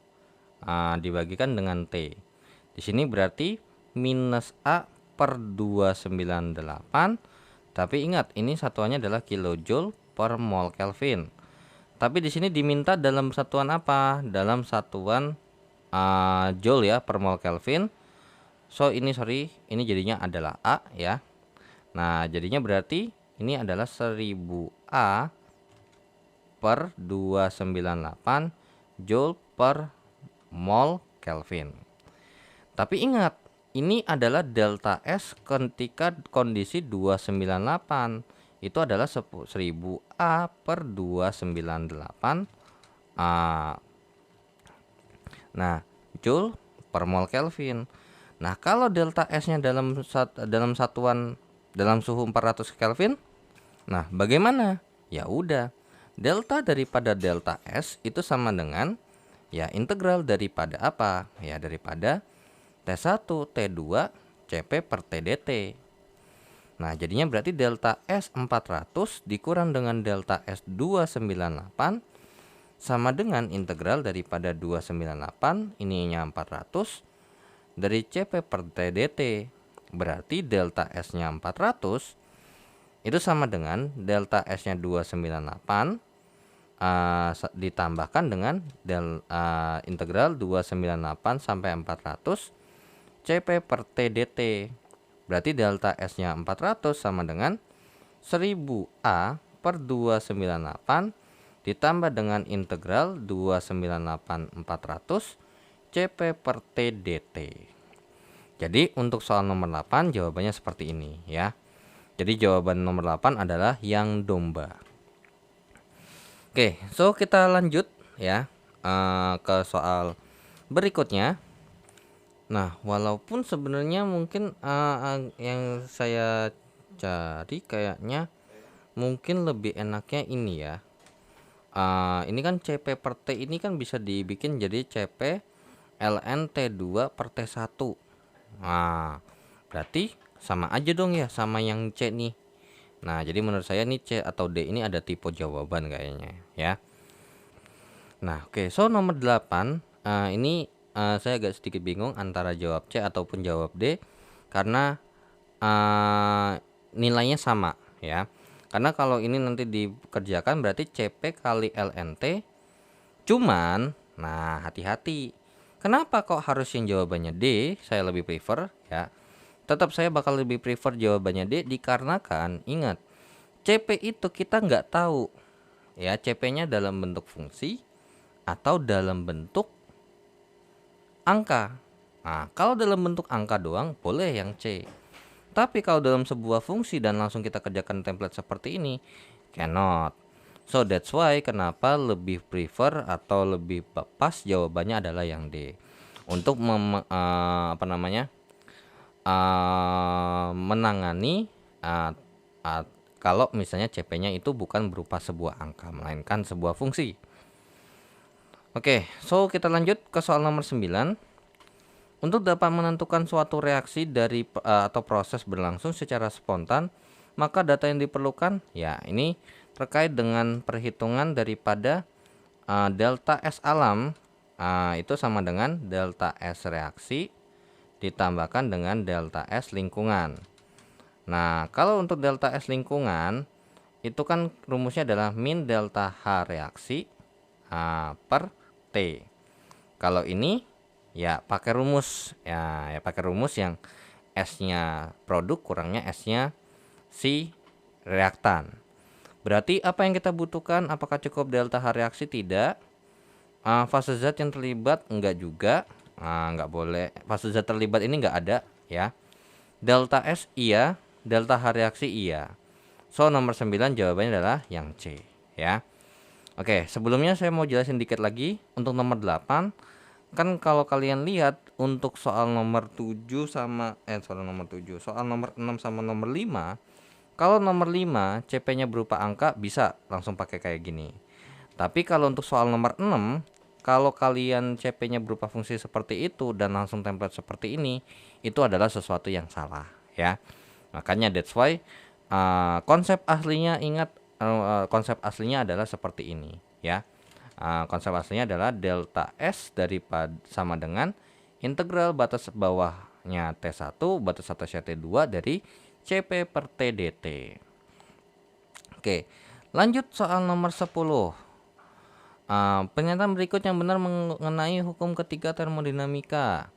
dibagikan dengan T. Di sini berarti minus A per 298. Tapi ingat, ini satuannya adalah kilojoule per mol Kelvin. Tapi di sini diminta dalam satuan apa? Dalam satuan joule ya per mol Kelvin. So ini jadinya adalah A ya. Nah, jadinya berarti ini adalah 1000 A per 298 Joule per mol Kelvin. Tapi ingat, ini adalah delta S ketika kondisi 298. Itu adalah 1000 A per 298 Joule per mol Kelvin. Nah, kalau delta S-nya dalam satuan dalam suhu 400 Kelvin, nah bagaimana? Ya udah, delta daripada delta S itu sama dengan ya integral daripada apa? Ya daripada T1 T2 Cp per TdT. Nah, jadinya berarti delta S 400 dikurang dengan delta S 298 sama dengan integral daripada 298 ininya 400 dari Cp per TdT. Berarti delta S-nya 400 itu sama dengan delta S-nya 298 ditambahkan dengan integral 298 sampai 400 Cp per TdT. Berarti delta S-nya 400 sama dengan 1000 A per 298 ditambah dengan integral 298/400 CP per T dt. Jadi untuk soal nomor 8 jawabannya seperti ini ya. Jadi jawaban nomor 8 adalah yang domba. Oke, so kita lanjut ya ke soal berikutnya. Nah, walaupun sebenarnya mungkin yang saya cari kayaknya mungkin lebih enaknya ini ya. Ini kan CP per T ini kan bisa dibikin jadi CP ln T2 per T1. Nah, berarti sama aja dong ya sama yang C nih. Nah, jadi menurut saya nih C atau D ini ada tipe jawaban kayaknya ya. Nah, oke, so nomor 8 ini saya agak sedikit bingung antara jawab C ataupun jawab D karena nilainya sama ya. Karena kalau ini nanti dikerjakan berarti CP kali LNT. Cuman, nah hati-hati. Kenapa kok harus yang jawabannya D? Saya lebih prefer ya. Tetap saya bakal lebih prefer jawabannya D dikarenakan ingat CP itu kita nggak tahu ya CP-nya dalam bentuk fungsi atau dalam bentuk angka. Nah, kalau dalam bentuk angka doang boleh yang C. Tapi kalau dalam sebuah fungsi dan langsung kita kerjakan template seperti ini, cannot. So that's why kenapa lebih prefer atau lebih pas jawabannya adalah yang D. Untuk menangani kalau misalnya CP-nya itu bukan berupa sebuah angka melainkan sebuah fungsi. Oke, so kita lanjut ke soal nomor 9. Untuk dapat menentukan suatu reaksi dari atau proses berlangsung secara spontan, maka data yang diperlukan ya ini terkait dengan perhitungan daripada delta S alam itu sama dengan delta S reaksi ditambahkan dengan delta S lingkungan. Nah, kalau untuk delta S lingkungan itu kan rumusnya adalah min delta H reaksi per T. Kalau ini ya pakai rumus ya pakai rumus yang S-nya produk kurangnya S-nya si reaktan. Berarti apa yang kita butuhkan? Apakah cukup delta H reaksi? Tidak. Fase zat yang terlibat enggak juga. Enggak boleh. Fase zat terlibat ini enggak ada ya. Delta S iya, delta H reaksi iya. So nomor 9 jawabannya adalah yang C ya. Oke, sebelumnya saya mau jelasin dikit lagi untuk nomor 8. Kan kalau kalian lihat untuk soal nomor 7 sama soal nomor 6 sama nomor 5, kalau nomor 5 CP-nya berupa angka bisa langsung pakai kayak gini. Tapi kalau untuk soal nomor 6, kalau kalian CP-nya berupa fungsi seperti itu dan langsung template seperti ini, itu adalah sesuatu yang salah ya. Makanya that's why konsep aslinya ingat konsep aslinya adalah seperti ini ya. Konsep aslinya adalah delta S daripada sama dengan integral batas bawahnya T1 batas atasnya T2 dari CP per T dt. Oke, lanjut soal nomor 10. Pernyataan berikut yang benar mengenai hukum ketiga termodinamika.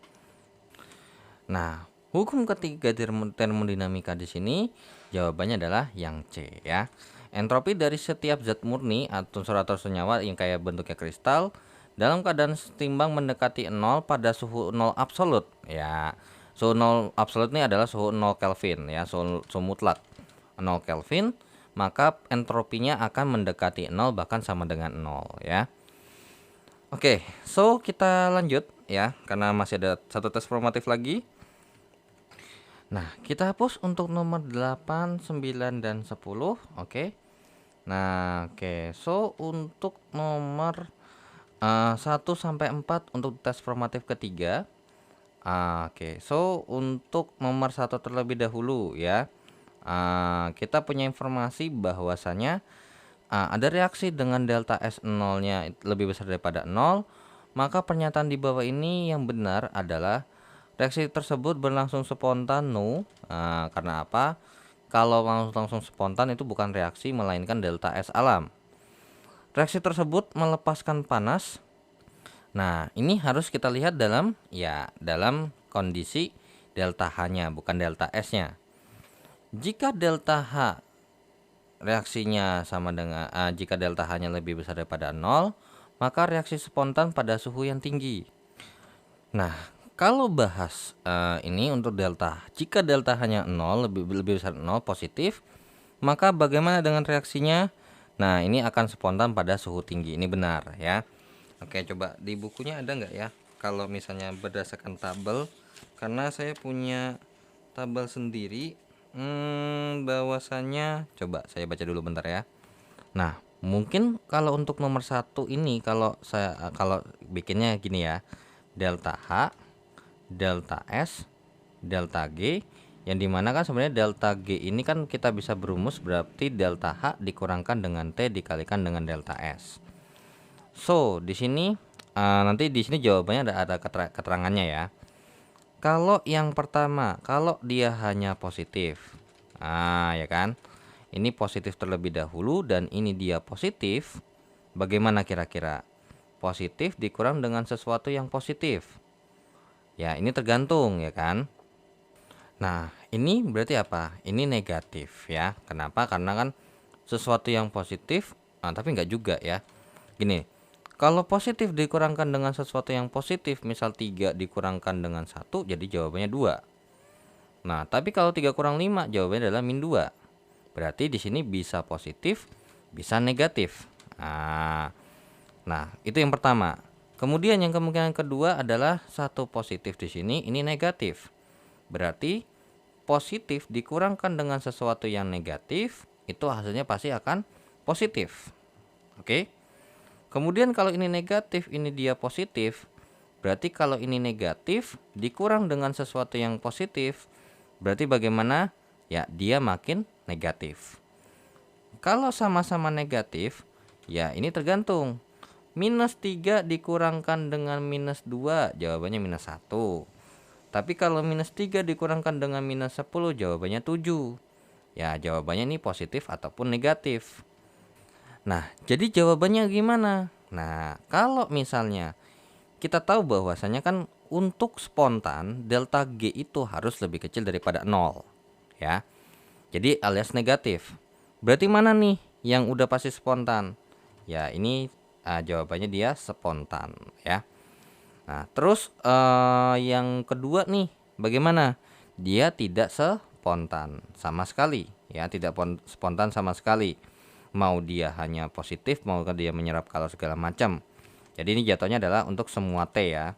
Nah, hukum ketiga termodinamika di sini jawabannya adalah yang C ya. Entropi dari setiap zat murni atau senyawa yang kayak bentuknya kristal dalam keadaan setimbang mendekati 0 pada suhu 0 absolut ya. Suhu 0 absolut ini adalah suhu 0 Kelvin ya, suhu mutlak 0 Kelvin, maka entropinya akan mendekati 0 bahkan sama dengan 0 ya. Oke, so kita lanjut ya karena masih ada satu tes formatif lagi. Nah, kita hapus untuk nomor 8, 9, dan 10. Oke. Nah, oke. So, untuk nomor 1 sampai 4 untuk tes formatif ketiga. Oke. So, untuk nomor 1 terlebih dahulu ya. Kita punya informasi bahwasanya ada reaksi dengan delta S0-nya lebih besar daripada 0, maka pernyataan di bawah ini yang benar adalah reaksi tersebut berlangsung spontan. No. Karena apa? Kalau langsung spontan itu bukan reaksi melainkan delta S alam. Reaksi tersebut melepaskan panas. Nah, ini harus kita lihat dalam kondisi delta H-nya bukan delta S-nya. Jika delta H reaksinya sama dengan jika delta H-nya lebih besar daripada 0, maka reaksi spontan pada suhu yang tinggi. Nah, kalau bahas ini untuk delta, jika delta H-nya 0 lebih besar 0 positif, maka bagaimana dengan reaksinya? Nah, ini akan spontan pada suhu tinggi. Ini benar ya. Oke, coba di bukunya ada nggak ya? Kalau misalnya berdasarkan tabel, karena saya punya tabel sendiri, bahwasannya coba saya baca dulu bentar ya. Nah, mungkin kalau untuk nomor 1 ini kalau bikinnya gini ya. Delta H, delta S, delta G, yang dimana kan sebenarnya delta G ini kan kita bisa berumus berarti delta H dikurangkan dengan T dikalikan dengan delta S. So, di sini nanti di sini jawabannya ada keterangannya ya. Kalau yang pertama, kalau dia hanya positif, ya kan, ini positif terlebih dahulu dan ini dia positif. Bagaimana kira-kira? Positif dikurang dengan sesuatu yang positif. Ya, ini tergantung ya kan. Nah, ini berarti apa? Ini negatif ya. Kenapa? Karena kan sesuatu yang positif, tapi enggak juga ya. Gini, kalau positif dikurangkan dengan sesuatu yang positif, misal 3 dikurangkan dengan 1, jadi jawabannya 2. Nah, tapi kalau 3 kurang 5, jawabannya adalah min 2. Berarti di sini bisa positif, bisa negatif. Nah, itu yang pertama. Kemudian yang kemungkinan kedua adalah 1 positif di sini, ini negatif. Berarti positif dikurangkan dengan sesuatu yang negatif, itu hasilnya pasti akan positif. Oke? Kemudian kalau ini negatif, ini dia positif. Berarti kalau ini negatif dikurang dengan sesuatu yang positif, berarti bagaimana? Ya, dia makin negatif. Kalau sama-sama negatif, ya ini tergantung. Minus 3 dikurangkan dengan minus 2, jawabannya minus 1. Tapi kalau minus 3 dikurangkan dengan minus 10, jawabannya 7. Ya, jawabannya ini positif ataupun negatif. Nah, jadi jawabannya gimana? Nah, kalau misalnya kita tahu bahwasanya kan untuk spontan delta G itu harus lebih kecil daripada 0 ya. Jadi alias negatif. Berarti mana nih yang udah pasti spontan? Ya, ini jawabannya dia spontan ya. Nah, terus yang kedua nih, bagaimana? Dia tidak spontan sama sekali ya, tidak spontan sama sekali. Mau dia hanya positif, mau dia menyerap kalau segala macam. Jadi ini jatuhnya adalah untuk semua T ya.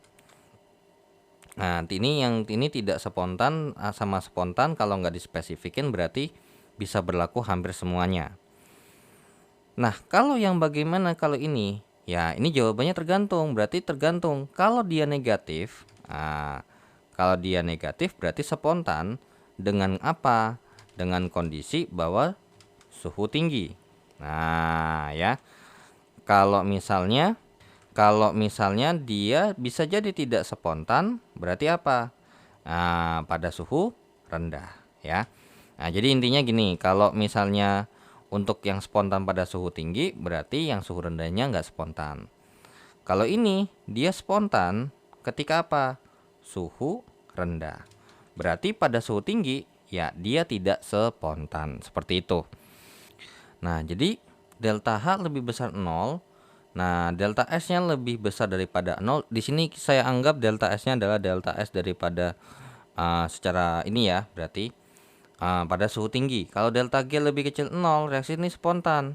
Nah, ini tidak spontan sama spontan kalau nggak dispesifikin berarti bisa berlaku hampir semuanya. Nah, kalau yang bagaimana kalau ini? Ya, ini jawabannya tergantung. Berarti tergantung. Kalau dia negatif, kalau dia negatif berarti spontan dengan apa? Dengan kondisi bahwa suhu tinggi. Nah, ya. Kalau misalnya dia bisa jadi tidak spontan, berarti apa? Nah, pada suhu rendah, ya. Nah, jadi intinya gini, kalau misalnya untuk yang spontan pada suhu tinggi, berarti yang suhu rendahnya nggak spontan. Kalau ini dia spontan ketika apa? Suhu rendah. Berarti pada suhu tinggi, ya dia tidak spontan. Seperti itu. Nah, jadi delta H lebih besar 0. Nah, delta S-nya lebih besar daripada 0. Di sini saya anggap delta S-nya adalah delta S daripada secara ini ya, berarti pada suhu tinggi. Kalau delta G lebih kecil 0, reaksi ini spontan.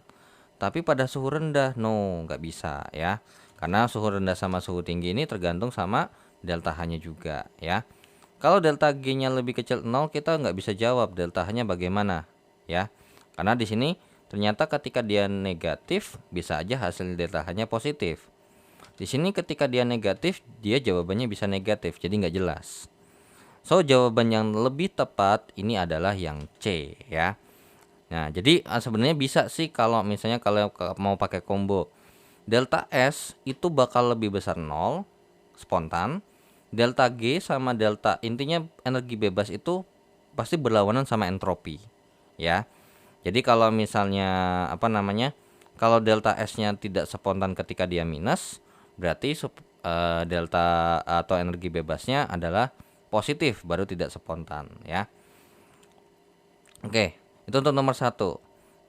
Tapi pada suhu rendah, no, nggak bisa ya. Karena suhu rendah sama suhu tinggi ini tergantung sama delta H-nya juga ya. Kalau delta G-nya lebih kecil 0, kita nggak bisa jawab delta H-nya bagaimana ya. Karena di sini ternyata ketika dia negatif, bisa aja hasil delta H-nya positif. Di sini ketika dia negatif, dia jawabannya bisa negatif, jadi nggak jelas. So, jawaban yang lebih tepat ini adalah yang C ya. Nah, jadi sebenarnya bisa sih kalau misalnya kalau mau pakai combo. Delta S itu bakal lebih besar 0, spontan. Delta G sama delta, intinya energi bebas itu pasti berlawanan sama entropi ya. Jadi kalau misalnya kalau delta S-nya tidak spontan ketika dia minus, berarti delta atau energi bebasnya adalah positif, baru tidak spontan ya. Oke, itu untuk nomor 1.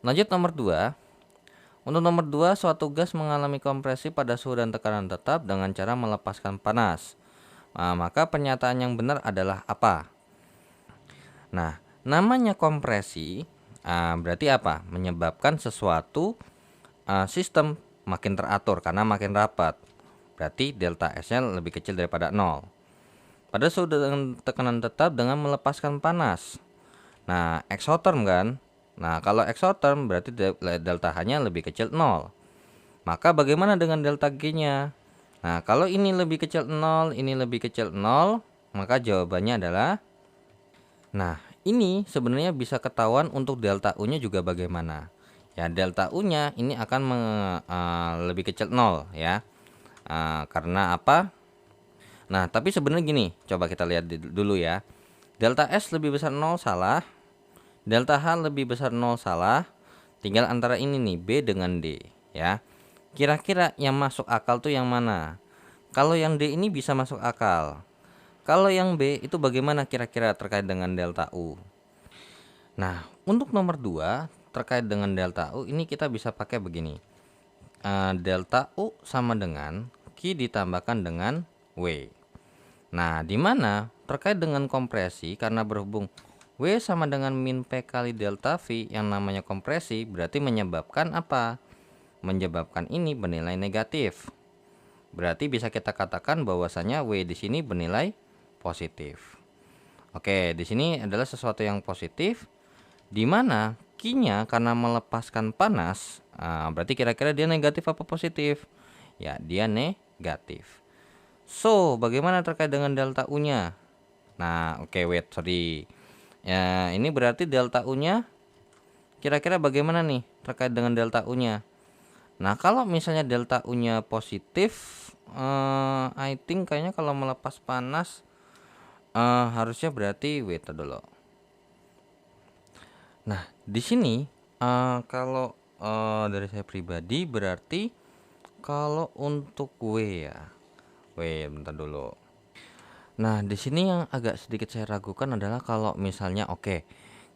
Lanjut nomor 2. Untuk nomor 2, suatu gas mengalami kompresi pada suhu dan tekanan tetap dengan cara melepaskan panas. Nah, maka pernyataan yang benar adalah apa? Nah, namanya kompresi berarti apa? Menyebabkan sesuatu sistem makin teratur karena makin rapat. Berarti delta S-nya lebih kecil daripada 0. Pada suhu dengan tekanan tetap dengan melepaskan panas. Nah, exotherm kan? Nah, kalau exotherm berarti delta H-nya lebih kecil 0. Maka bagaimana dengan delta G-nya? Nah, kalau ini lebih kecil 0, ini lebih kecil 0, maka jawabannya adalah, nah, ini sebenarnya bisa ketahuan untuk delta U-nya juga bagaimana. Ya, delta U-nya ini akan lebih kecil 0 ya. Karena apa? Nah, tapi sebenarnya gini, coba kita lihat dulu ya. Delta S lebih besar 0 salah. Delta H lebih besar 0 salah. Tinggal antara ini nih, B dengan D ya. Kira-kira yang masuk akal tuh yang mana? Kalau yang D ini bisa masuk akal. Kalau yang B itu bagaimana kira-kira terkait dengan delta U? Nah, untuk nomor 2 terkait dengan delta U ini kita bisa pakai begini. Delta U sama dengan Q ditambahkan dengan W. Nah, di mana terkait dengan kompresi karena berhubung W sama dengan min P kali delta V yang namanya kompresi berarti menyebabkan apa? Menyebabkan ini bernilai negatif. Berarti bisa kita katakan bahwasanya W di sini bernilai positif. Oke, di sini adalah sesuatu yang positif di mana Q-nya karena melepaskan panas, berarti kira-kira dia negatif apa positif? Ya, dia negatif. So, bagaimana terkait dengan delta U-nya? Nah, oke, wait, sorry. Ya, ini berarti delta U-nya kira-kira bagaimana nih terkait dengan delta U-nya? Nah, kalau misalnya delta U-nya positif, I think kayaknya kalau melepas panas harusnya berarti wait dulu. Nah, di sini kalau dari saya pribadi berarti kalau untuk W ya. Bentar dulu. Nah, di sini yang agak sedikit saya ragukan adalah kalau misalnya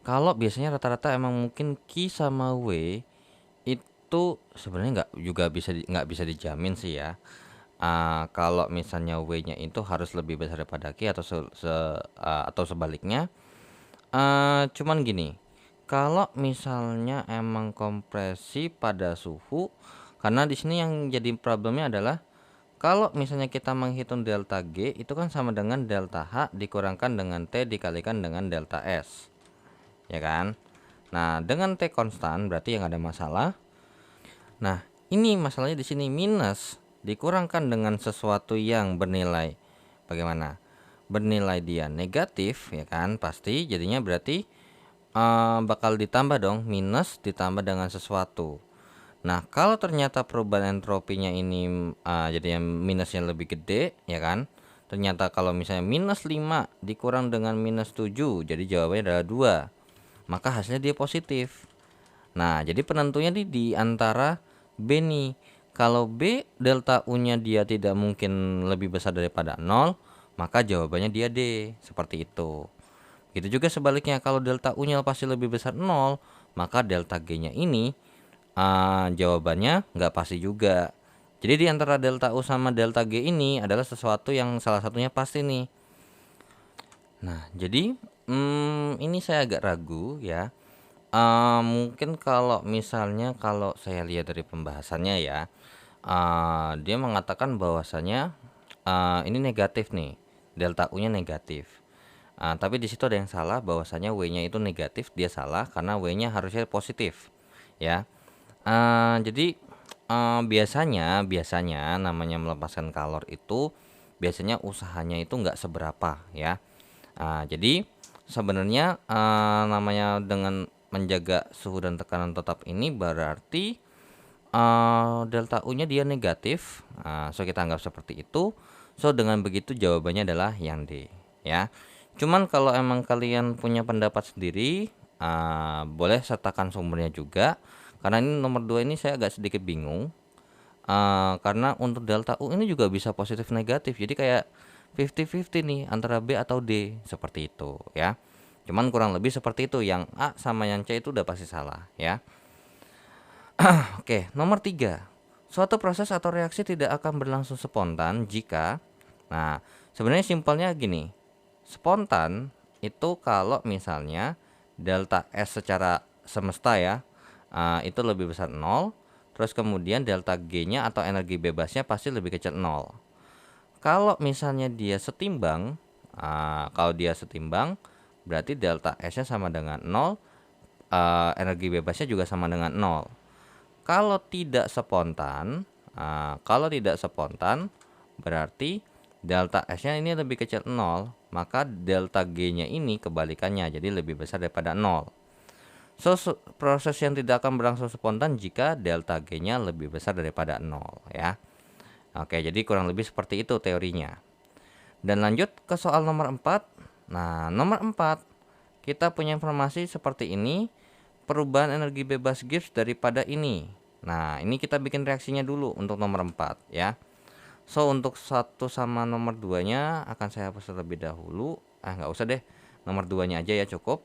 kalau biasanya rata-rata emang mungkin Q sama W itu sebenarnya nggak bisa dijamin sih ya. Kalau misalnya W-nya itu harus lebih besar daripada Q atau sebaliknya. Cuman gini, kalau misalnya emang kompresi pada suhu, karena di sini yang jadi problemnya adalah kalau misalnya kita menghitung delta G itu kan sama dengan delta H dikurangkan dengan T dikalikan dengan delta S. Ya kan? Nah, dengan T konstan berarti yang ada masalah. Nah, ini masalahnya di sini minus dikurangkan dengan sesuatu yang bernilai bagaimana? Bernilai dia negatif ya kan? Pasti jadinya berarti bakal ditambah dong, minus ditambah dengan sesuatu. Nah, kalau ternyata perubahan entropinya ini jadi yang minusnya lebih gede, ya kan? Ternyata kalau misalnya minus 5 dikurang dengan minus 7, jadi jawabannya adalah 2. Maka hasilnya dia positif. Nah, jadi penentunya di antara B nih. Kalau B delta U-nya dia tidak mungkin lebih besar daripada 0, maka jawabannya dia D. Seperti itu. Gitu juga sebaliknya, kalau delta U-nya pasti lebih besar 0, maka delta G-nya ini jawabannya nggak pasti juga. Jadi di antara delta U sama delta G ini adalah sesuatu yang salah satunya pasti nih. Nah, jadi ini saya agak ragu ya. Mungkin kalau misalnya kalau saya lihat dari pembahasannya ya, dia mengatakan bahwasanya ini negatif nih, delta U-nya negatif. Tapi di situ ada yang salah bahwasanya W-nya itu negatif, dia salah karena W-nya harusnya positif ya. Jadi biasanya namanya melepaskan kalor itu biasanya usahanya itu nggak seberapa ya. Jadi sebenarnya namanya dengan menjaga suhu dan tekanan tetap ini berarti delta U-nya dia negatif. So kita anggap seperti itu. So dengan begitu jawabannya adalah yang D ya. Cuman kalau emang kalian punya pendapat sendiri, boleh sertakan sumbernya juga. Karena ini nomor 2 ini saya agak sedikit bingung. Karena untuk delta U ini juga bisa positif negatif. Jadi kayak 50-50 nih antara B atau D seperti itu ya. Cuman kurang lebih seperti itu, yang A sama yang C itu udah pasti salah ya. Oke, nomor 3. Suatu proses atau reaksi tidak akan berlangsung spontan jika, nah, sebenarnya simpelnya gini. Spontan itu kalau misalnya delta S secara semesta ya, itu lebih besar 0, terus kemudian delta G-nya atau energi bebasnya pasti lebih kecil 0. Kalau misalnya dia setimbang, kalau dia setimbang berarti delta S-nya sama dengan 0, energi bebasnya juga sama dengan 0. Kalau tidak spontan, berarti delta S-nya ini lebih kecil 0, maka delta G-nya ini kebalikannya, jadi lebih besar daripada 0. So, proses yang tidak akan berlangsung spontan jika delta G-nya lebih besar daripada 0 ya. Oke, jadi kurang lebih seperti itu teorinya. Dan lanjut ke soal nomor 4. Nah, nomor 4 kita punya informasi seperti ini. Perubahan energi bebas Gibbs daripada ini. Nah, ini kita bikin reaksinya dulu untuk nomor 4 ya. So, untuk 1 sama nomor 2-nya akan saya hapus terlebih dahulu. Nggak usah deh, nomor 2-nya aja ya cukup.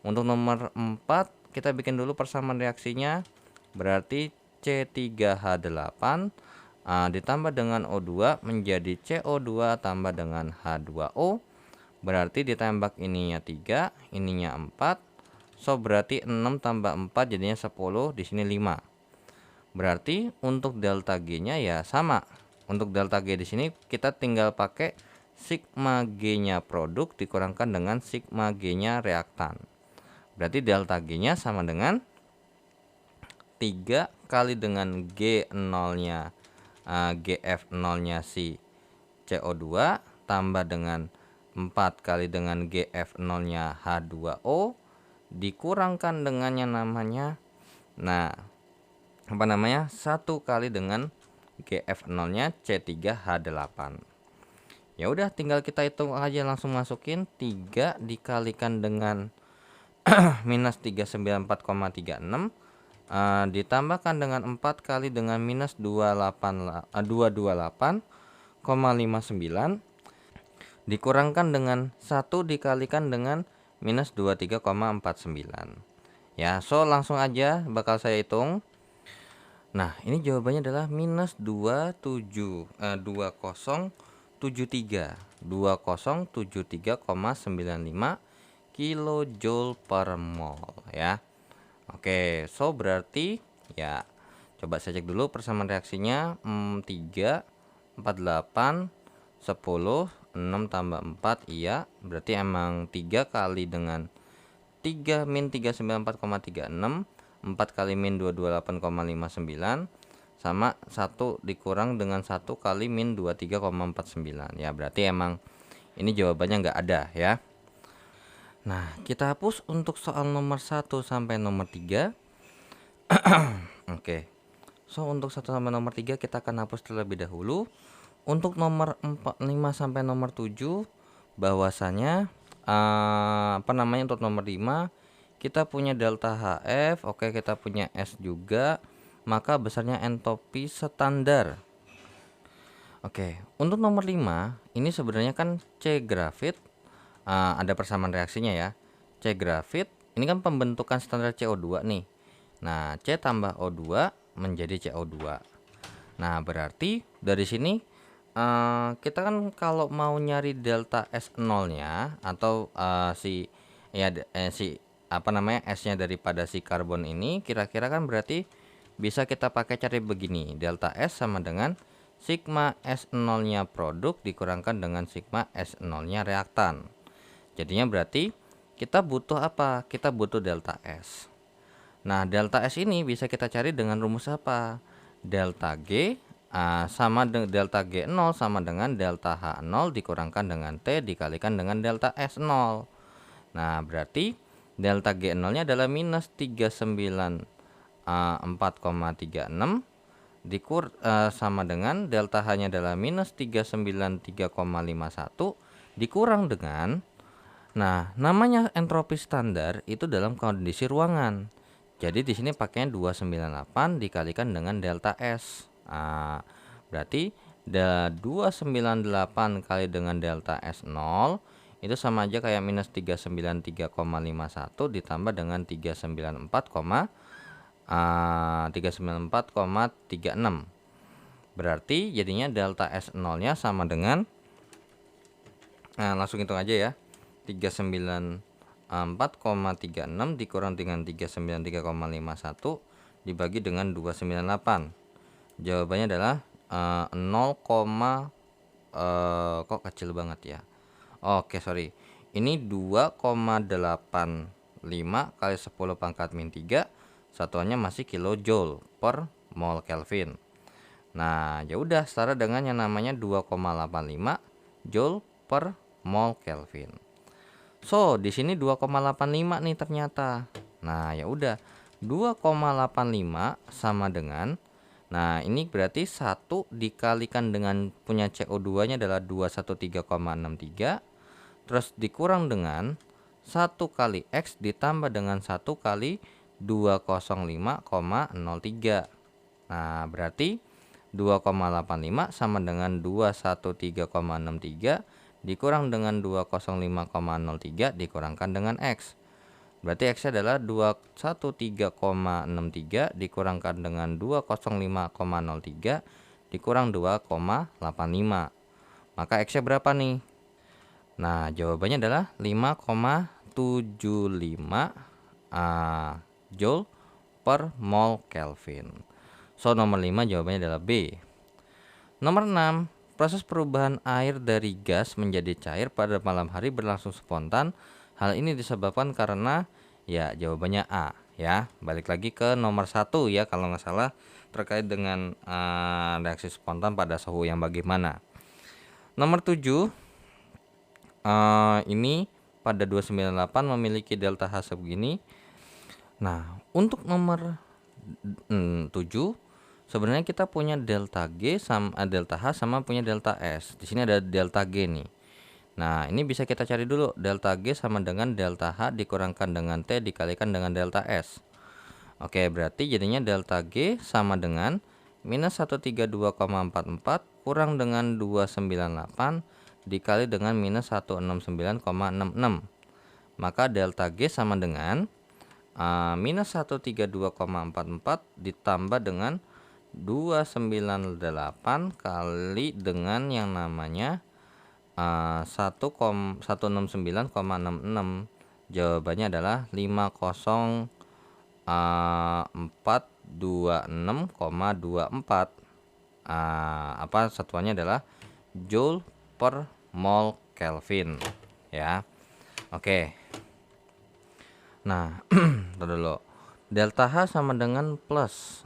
Untuk nomor 4 kita bikin dulu persamaan reaksinya. Berarti C3H8 ditambah dengan O2 menjadi CO2 tambah dengan H2O. Berarti ditembak ininya 3, ininya 4. So, berarti 6 tambah 4 jadinya 10, di sini 5. Berarti untuk delta G-nya ya sama. Untuk delta G di sini kita tinggal pakai sigma G-nya produk dikurangkan dengan sigma G-nya reaktan. Berarti delta G-nya sama dengan 3 kali dengan G0-nya GF0-nya si CO2 tambah dengan 4 kali dengan GF0-nya H2O dikurangkan dengan yang namanya 1 kali dengan GF0-nya C3H8. Ya udah, tinggal kita hitung aja, langsung masukin 3 dikalikan dengan minus 394,36 ditambahkan dengan 4 kali dengan minus 228,59 dikurangkan dengan 1 dikalikan dengan minus 23,49 ya. So, langsung aja bakal saya hitung. Nah, ini jawabannya adalah minus 2073,95 kilojoule per mol ya. Oke, so berarti ya coba saya cek dulu persamaan reaksinya. 3, 48, 10, 6 tambah 4, iya. Berarti emang 3 kali dengan 3 min 394,36, 4 kali min 228,59 sama 1 dikurang dengan 1 kali min 23,49 ya. Berarti emang ini jawabannya nggak ada ya. Nah, kita hapus untuk soal nomor 1 sampai nomor 3. Oke. So, untuk 1 sampai nomor 3 kita akan hapus terlebih dahulu. Untuk nomor 4, 5 sampai nomor 7 bahwasanya untuk nomor 5 kita punya delta HF, oke, kita punya S juga, maka besarnya entropi standar. Oke, untuk nomor 5 ini sebenarnya kan C grafit, ada persamaan reaksinya ya. C grafit ini kan pembentukan standar CO2 nih. Nah, C tambah O2 menjadi CO2. Nah, berarti dari sini kita kan kalau mau nyari delta S0-nya atau S-nya daripada si karbon ini, kira-kira kan berarti bisa kita pakai cari begini. Delta S sama dengan sigma S0-nya produk dikurangkan dengan sigma S0-nya reaktan. Jadinya berarti kita butuh apa? Kita butuh delta S. Nah, delta S ini bisa kita cari dengan rumus apa? Delta G sama dengan delta G0 sama dengan delta H0 dikurangkan dengan T dikalikan dengan delta S0. Nah, berarti delta G0-nya adalah minus 394,36 sama dengan delta H-nya adalah minus 393,51 dikurang dengan, nah, namanya entropi standar itu dalam kondisi ruangan. Jadi di sini pakainya 298 dikalikan dengan delta S. Berarti 298 kali dengan delta S0 itu sama aja kayak minus 393,51 ditambah dengan 394,51 394,36. Berarti jadinya delta S0 nya sama dengan, langsung hitung aja ya, 394,36 dikurang dengan 393,51 dibagi dengan 298. Jawabannya adalah 0, kok kecil banget ya. Oke, sorry. Ini 2,85 kali 10 pangkat min 3, satuannya masih kilojoule per mol Kelvin. Nah, ya udah setara dengan yang namanya 2,85 joule per mol Kelvin. So, di sini 2,85 nih ternyata. Nah, ya udah. 2,85 sama dengan, nah ini berarti 1 dikalikan dengan punya CO2-nya adalah 213,63, terus dikurang dengan 1 kali X ditambah dengan 1 kali 205,03. Nah, berarti 2,85 sama dengan 213,63 dikurang dengan 205,03 dikurangkan dengan X. Berarti X adalah 213,63 dikurangkan dengan 205,03 dikurang 2,85. Maka X-nya berapa nih? Nah, jawabannya adalah 5,75 joule per mol Kelvin. So, nomor 5 jawabannya adalah B. Nomor 6, proses perubahan air dari gas menjadi cair pada malam hari berlangsung spontan. Hal ini disebabkan karena, ya jawabannya A ya. Balik lagi ke nomor 1 ya kalau nggak salah, terkait dengan reaksi spontan pada suhu yang bagaimana. Nomor 7, ini pada 298 memiliki delta H sebegini. Nah, untuk nomor 7 sebenarnya kita punya delta G sama delta H sama punya delta S. Di sini ada delta G nih. Nah, ini bisa kita cari dulu. Delta G sama dengan delta H dikurangkan dengan T dikalikan dengan delta S. Oke, berarti jadinya delta G sama dengan minus 132,44 kurang dengan 298 dikali dengan minus 169,66. Maka delta G sama dengan minus 132,44 ditambah dengan 298 kali dengan yang namanya 169,66. Jawabannya adalah 50426,24. Apa satuannya adalah joule per mol Kelvin ya. Oke. Nah, dulu delta H sama dengan plus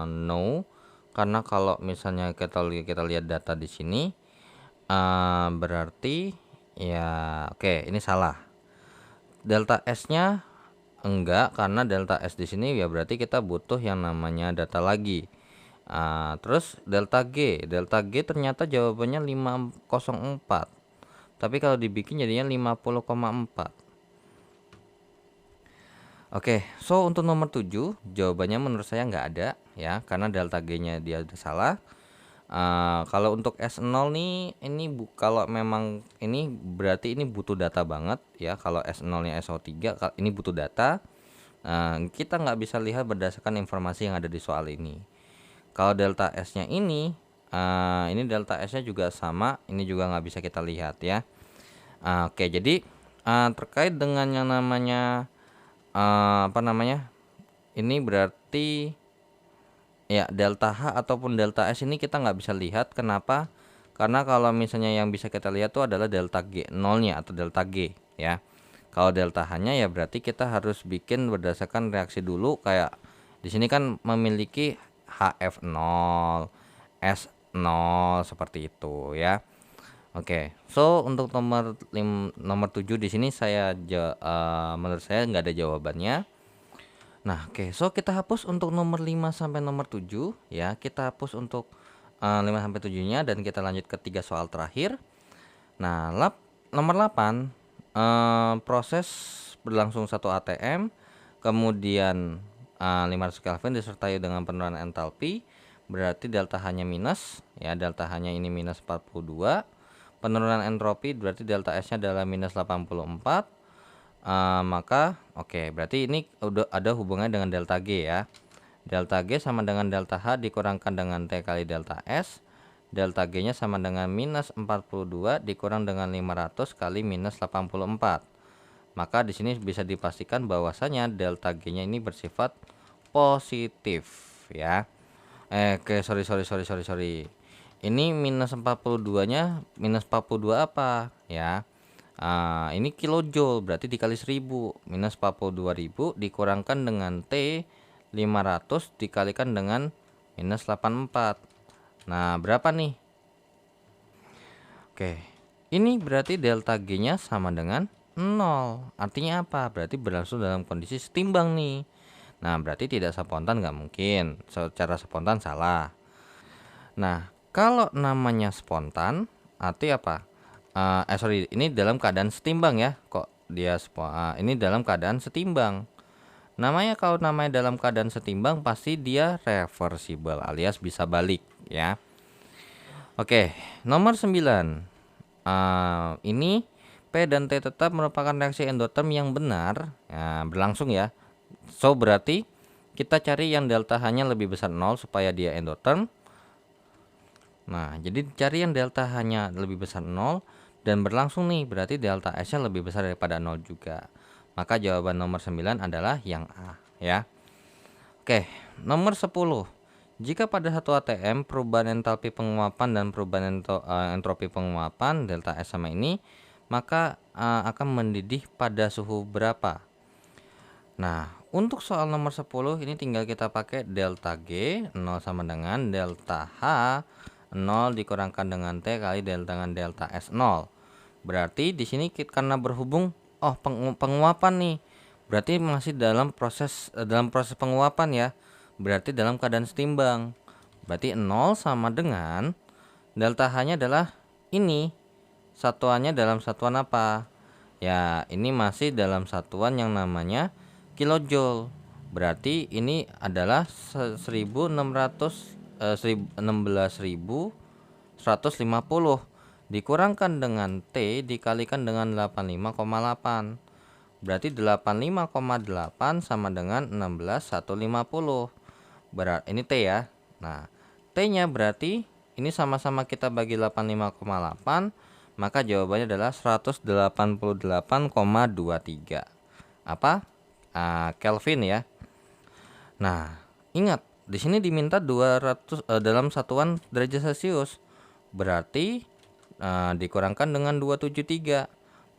no, karena kalau misalnya kita lihat data di sini berarti ya oke, ini salah. Delta S-nya enggak, karena delta S di sini ya berarti kita butuh yang namanya data lagi. Terus delta G ternyata jawabannya 504. Tapi kalau dibikin jadinya 50,4. Oke, so untuk nomor 7 jawabannya menurut saya nggak ada ya, karena delta G-nya dia udah salah. Kalau untuk S0 nih, ini kalau memang ini berarti ini butuh data banget ya. Kalau S0-nya SO3 ini butuh data. Kita nggak bisa lihat berdasarkan informasi yang ada di soal ini. Kalau delta S-nya ini delta S-nya juga sama, ini juga nggak bisa kita lihat ya. Oke, jadi terkait dengan yang namanya ini berarti ya delta H ataupun delta S ini kita nggak bisa lihat. Kenapa? Karena kalau misalnya yang bisa kita lihat tuh adalah delta G0 nya atau delta G ya. Kalau delta H nya ya berarti kita harus bikin berdasarkan reaksi dulu, kayak di sini kan memiliki HF0 S0 seperti itu ya. Oke, so untuk nomor 7 di sini menurut saya nggak ada jawabannya. Nah, oke, so kita hapus untuk nomor 5 sampai nomor 7 ya. Kita hapus untuk 5 sampai 7-nya dan kita lanjut ke 3 soal terakhir. Nah, nomor 8 proses berlangsung 1 atm, kemudian 500 Kelvin disertai dengan penurunan entalpi, berarti delta H-nya minus ya, delta H-nya ini minus 42. Penurunan entropi berarti delta S-nya adalah minus 84. maka oke, berarti ini udah ada hubungannya dengan delta G ya. Delta G sama dengan delta H dikurangkan dengan T kali delta S. Delta G-nya sama dengan minus 42 dikurang dengan 500 kali minus 84. Maka di sini bisa dipastikan bahwasanya delta G-nya ini bersifat positif ya. Sorry. Ini minus 42-nya minus 42 apa ya? Ini kilojoule berarti dikali 1000. Minus 42.000 dikurangkan dengan T 500 dikalikan dengan minus 84. Nah, berapa nih? Oke. Ini berarti delta G-nya sama dengan 0. Artinya apa? Berarti berlangsung dalam kondisi setimbang nih. Nah, berarti tidak spontan nggak mungkin. Secara spontan salah. Nah, kalau namanya spontan, arti apa? Sorry, ini dalam keadaan setimbang ya. Kok dia ini dalam keadaan setimbang. Kalau namanya dalam keadaan setimbang pasti dia reversible alias bisa balik ya. Oke, nomor 9. Ini P dan T tetap merupakan reaksi endoterm yang benar berlangsung ya. So berarti kita cari yang delta H-nya lebih besar 0 supaya dia endotherm. Nah, jadi cari yang delta H-nya lebih besar 0 dan berlangsung nih, berarti delta S-nya lebih besar daripada 0 juga. Maka jawaban nomor 9 adalah yang A ya. Oke, nomor 10. Jika pada satu ATM perubahan entalpi penguapan dan perubahan entropi penguapan delta S sama ini, maka akan mendidih pada suhu berapa? Nah, untuk soal nomor 10 ini tinggal kita pakai delta G 0 sama dengan delta H 0 dikurangkan dengan T kali dengan delta S 0. Berarti di sini karena berhubung penguapan nih. Berarti masih dalam proses penguapan ya. Berarti dalam keadaan setimbang. Berarti 0 sama dengan delta H-nya adalah ini. Satuannya dalam satuan apa? Ya, ini masih dalam satuan yang namanya kilojoule. Berarti ini adalah 16.150 dikurangkan dengan T dikalikan dengan 85,8. Berarti 85,8 sama dengan 16.150. Berarti ini T ya. Nah, T-nya berarti ini sama-sama kita bagi 85,8, maka jawabannya adalah 188,23. Apa? Kelvin ya. Nah, ingat di sini diminta 200 dalam satuan derajat Celcius. Berarti dikurangkan dengan 273.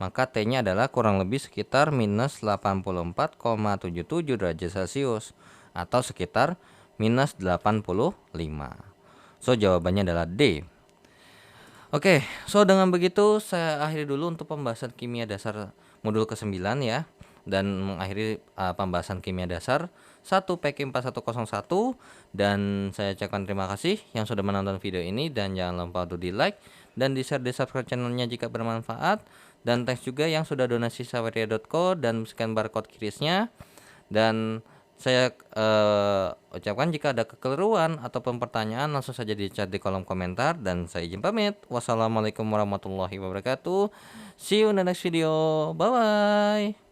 Maka T-nya adalah kurang lebih sekitar minus 84,77 derajat Celcius atau sekitar minus 85. So jawabannya adalah D. Oke, so dengan begitu saya akhiri dulu untuk pembahasan kimia dasar modul ke-9 ya. Dan mengakhiri pembahasan kimia dasar 1 PK 4101. Dan saya ucapkan terima kasih yang sudah menonton video ini. Dan jangan lupa untuk di like dan di share, di subscribe channelnya jika bermanfaat. Dan thanks juga yang sudah donasi saweria.co dan scan barcode QRIS-nya. Dan saya ucapkan jika ada kekeliruan ataupun pertanyaan langsung saja di chat di kolom komentar. Dan saya izin pamit. Wassalamualaikum warahmatullahi wabarakatuh. See you in the next video. Bye bye.